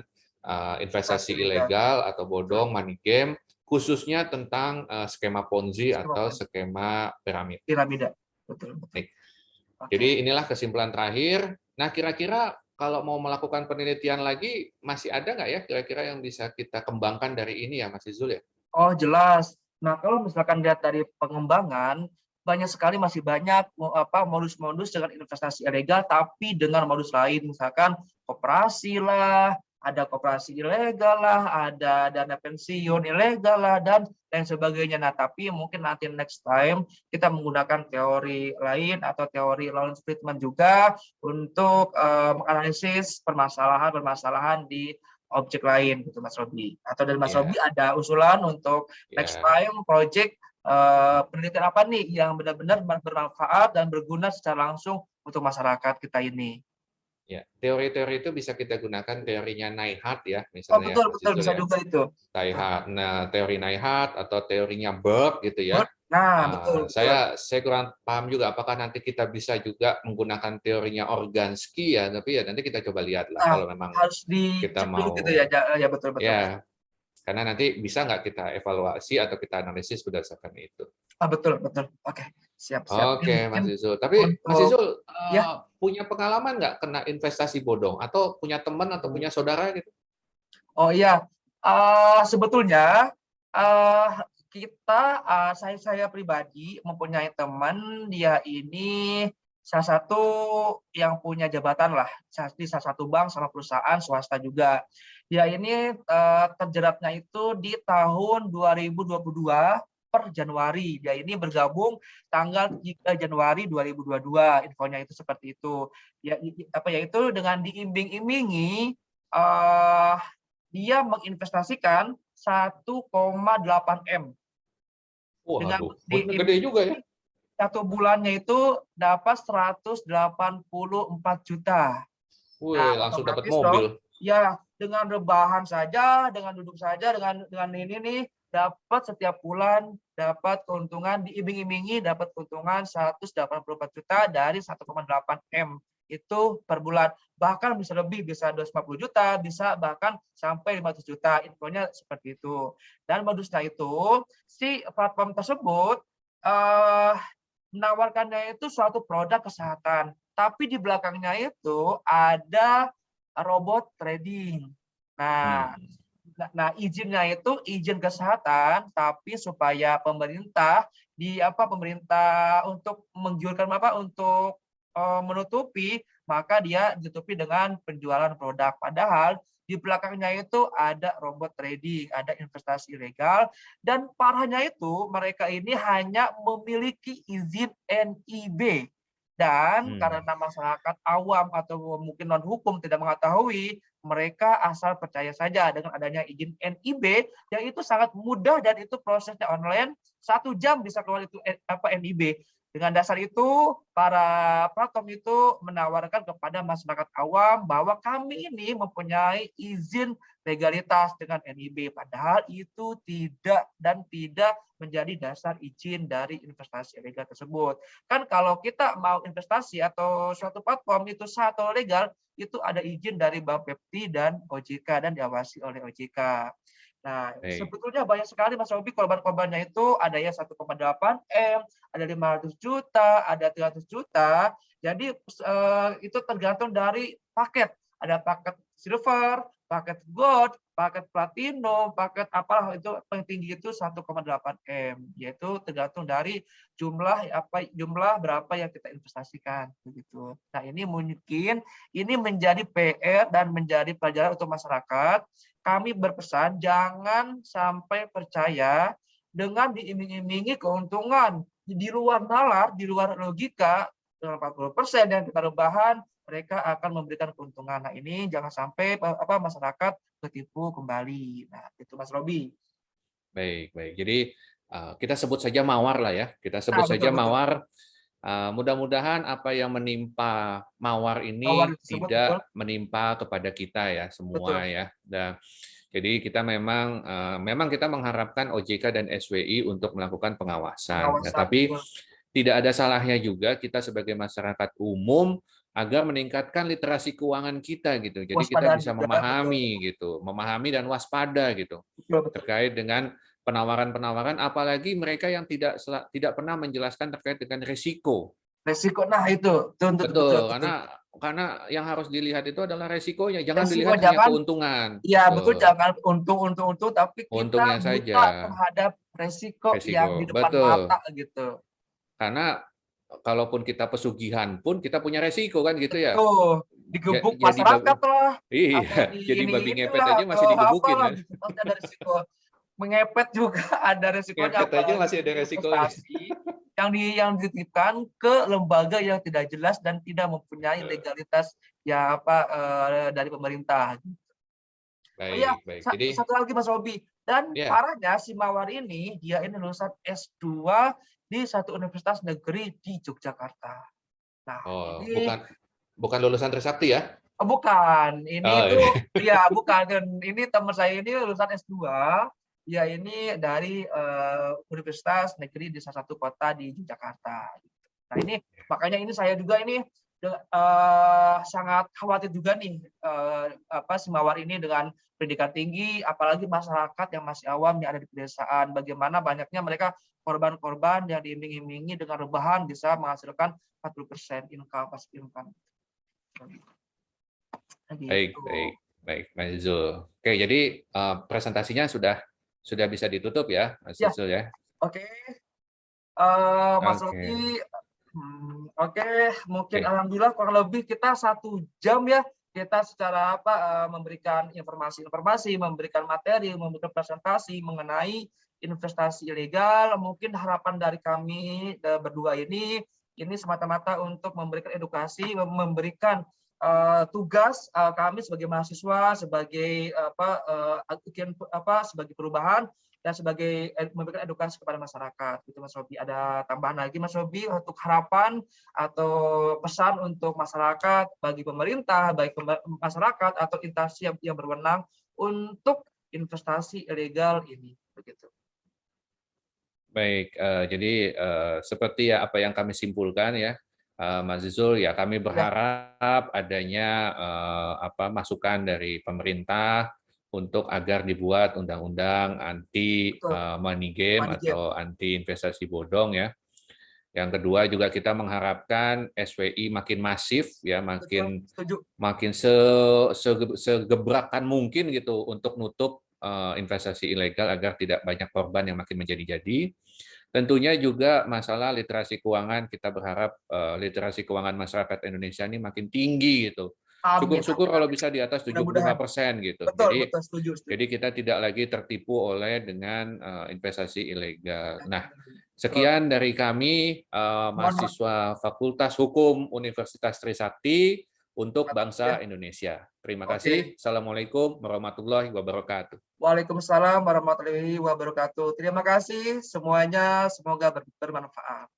investasi investasi legal, ilegal atau betul, bodong, money game, khususnya tentang skema Ponzi skema atau skema piramid. piramida, betul, betul. Baik. Oke. Jadi inilah kesimpulan terakhir. Nah, kira-kira kalau mau melakukan penelitian lagi, masih ada nggak ya kira-kira yang bisa kita kembangkan dari ini ya, Mas Izul ya? Oh, jelas. Nah, kalau misalkan lihat dari pengembangan, banyak sekali masih banyak modus-modus dengan investasi ilegal, tapi dengan modus lain, misalkan koperasi lah, ada koperasi ilegal lah, ada dana pensiun ilegal lah, dan lain sebagainya. Nah, tapi mungkin nanti next time kita menggunakan teori lain atau teori Lawrence Friedman juga untuk menganalisis permasalahan-permasalahan di objek lain gitu Mas Robi. Atau dari Mas Robi Ya, ada usulan untuk next ya. time project penelitian apa nih yang benar-benar bermanfaat dan berguna secara langsung untuk masyarakat kita ini. Ya, teori-teori itu bisa kita gunakan teorinya Neihart ya, Oh misalnya ya, betul Mas betul Izul bisa ya. juga itu. Betul. Teori Neihart atau teorinya Berg gitu ya. Nah, betul betul. Saya kurang paham juga apakah nanti kita bisa juga menggunakan teorinya Organsky ya, tapi ya nanti kita coba lihat lah Nah, kalau memang harus kita dicek dulu gitu ya. mau, Ya betul betul. ya, karena nanti bisa nggak kita evaluasi atau kita analisis berdasarkan itu. Ah, betul betul. Oke, siap siap. Ini Oke, mungkin Mas Izul. Tapi Mas untuk Izul ya. punya pengalaman nggak kena investasi bodong atau punya teman atau punya saudara gitu? Oh iya, sebetulnya eh, saya pribadi mempunyai teman, dia ini salah satu yang punya jabatan lah di salah satu bank sama perusahaan swasta juga. Dia ini terjeratnya itu di tahun 2022 per Januari. Dia ini bergabung tanggal 3 Januari 2022. Infonya itu seperti itu. Ya, yaitu dengan diimbing-imbingi eh dia menginvestasikan 1,8 M dengan Waduh, gede juga ya. satu bulannya itu dapat 184 juta. Wih, Nah, langsung dapat otomatis mobil. dong, ya dengan rebahan saja, dengan duduk saja, dengan ini nih dapat setiap bulan dapat keuntungan diiming-imingi dapat keuntungan 184 juta dari 1,8 M itu per bulan. Bahkan bisa lebih, bisa 250 juta, bisa bahkan sampai 500 juta. Infonya seperti itu. Dan modusnya itu si platform tersebut eh, menawarkannya itu suatu produk kesehatan, tapi di belakangnya itu ada robot trading. Nah, Hmm. izinnya itu izin kesehatan, tapi supaya pemerintah pemerintah untuk menggiurkan untuk menutupi, maka dia ditutupi dengan penjualan produk. Padahal di belakangnya itu ada robot trading, ada investasi ilegal, dan parahnya itu mereka ini hanya memiliki izin NIB. Dan karena masyarakat awam atau mungkin non hukum tidak mengetahui, mereka asal percaya saja dengan adanya izin NIB yang itu sangat mudah dan itu prosesnya online, 1 jam bisa keluar itu NIB. Dengan dasar itu, para platform itu menawarkan kepada masyarakat awam bahwa kami ini mempunyai izin legalitas dengan NIB, padahal itu tidak menjadi dasar izin dari investasi ilegal tersebut. Kan kalau kita mau investasi atau suatu platform itu sah atau legal, itu ada izin dari Bapepti dan OJK dan diawasi oleh OJK. Nah, Baik. sebetulnya banyak sekali Mas Robi korban-korbannya itu ada yang 1,8 M, ada 500 juta, ada 300 juta. Jadi itu tergantung dari paket. Ada paket silver, paket gold, paket platinum, paket apalah itu paling tinggi itu 1,8 M, yaitu tergantung dari jumlah berapa yang kita investasikan begitu. Nah, ini mungkin ini menjadi PR dan menjadi pelajaran untuk masyarakat. Kami berpesan jangan sampai percaya dengan diiming-imingi keuntungan di luar nalar, di luar logika dengan 40% yang kita rebahan, mereka akan memberikan keuntungan. Nah, ini jangan sampai masyarakat ketipu kembali. Nah, itu Mas Robi. Baik, baik. Jadi kita sebut saja mawar lah ya. Kita sebut Nah, betul saja betul. mawar. Mudah-mudahan apa yang menimpa mawar Mawar ini tersebut betul, tidak menimpa kepada kita ya semua betul. ya. Dan jadi kita memang kita mengharapkan OJK dan SWI untuk melakukan pengawasan. Nah, Pengawasan tapi betul. tidak ada salahnya juga kita sebagai masyarakat umum agar meningkatkan literasi keuangan kita gitu. Jadi kita Waspadaan bisa juga betul. memahami gitu, memahami dan waspada gitu Betul betul. terkait dengan penawaran-penawaran, apalagi mereka yang tidak pernah menjelaskan terkait dengan risiko. Resiko, nah itu betul betul Betul, betul. karena yang harus dilihat itu adalah resikonya, jangan Resiko dilihat hanya jangan, keuntungan. ya betul, Betul, jangan untung, tapi untungnya kita saja, buta terhadap resiko resiko. yang di depan Betul, mata gitu. karena kalaupun kita pesugihan pun kita punya resiko kan gitu ya. Betul, digebuk Jadi masyarakat lah, iya, atau jadi di babi ngepet inilah aja masih atau digebukin apalah kan. gitu. Pasti ada risiko. Mengepet juga ada resikonya, Ngepet aja apalagi masih ada ini resikonya. investasi yang dititipkan ke lembaga yang tidak jelas dan tidak mempunyai legalitas ya dari pemerintah. Oh iya, Baik, baik. Jadi satu lagi Mas Robi. Dan ya, parahnya si Mawar ini, dia ini lulusan S2 di satu universitas negeri di Yogyakarta. Nah, oh, ini bukan lulusan Trisakti ya? bukan, ini Oh, itu ini. ya bukan. Dan ini teman saya ini lulusan S2, ya ini dari universitas negeri di salah satu kota di Yogyakarta. Nah, ini makanya ini saya juga ini sangat khawatir juga nih si Mawar ini dengan pendidikan tinggi, apalagi masyarakat yang masih awam yang ada di pedesaan. Bagaimana banyaknya mereka korban-korban yang diiming-imingi dengan rebahan bisa menghasilkan 40% income, passive income. Baik, Gitu. baik, baik, Mas Zul. Oke, jadi presentasinya sudah bisa ditutup ya, Mas Ya, Zul ya. oke. Mas Oke, Robi, oke, mungkin oke, alhamdulillah kurang lebih kita 1 jam ya, kita secara memberikan informasi-informasi, memberikan materi, memberikan presentasi mengenai investasi ilegal. Mungkin harapan dari kami berdua ini semata-mata untuk memberikan edukasi, memberikan tugas kami sebagai mahasiswa, sebagai sebagai perubahan dan sebagai memberikan edukasi kepada masyarakat. Gitu Mas Robi. Ada tambahan lagi Mas Robi untuk harapan atau pesan untuk masyarakat, bagi pemerintah, baik masyarakat atau instansi yang berwenang untuk investasi ilegal ini, begitu. baik. Jadi seperti ya apa yang kami simpulkan ya, Mas Zul ya, kami Ya, berharap adanya masukan dari pemerintah untuk agar dibuat undang-undang anti betul. money game Money game. atau anti investasi bodong ya. Yang kedua juga kita mengharapkan SWI makin masif ya, Betul, makin setuju. makin segebrakan mungkin gitu untuk nutup investasi ilegal agar tidak banyak korban yang makin menjadi-jadi. Tentunya juga masalah literasi keuangan, kita berharap literasi keuangan masyarakat Indonesia ini makin tinggi gitu. Amin, Syukur-syukur amin, kalau amin. bisa di atas Mudah-mudahan. 75% gitu. Betul, betul, setuju, setuju. Jadi kita tidak lagi tertipu oleh dengan investasi ilegal. Nah, Betul. sekian dari kami Mohon maaf. mahasiswa Fakultas Hukum Universitas Trisakti untuk Ya. bangsa Indonesia. Terima Oke. kasih. Assalamualaikum warahmatullahi wabarakatuh. Waalaikumsalam warahmatullahi wabarakatuh. Terima kasih semuanya, semoga bermanfaat.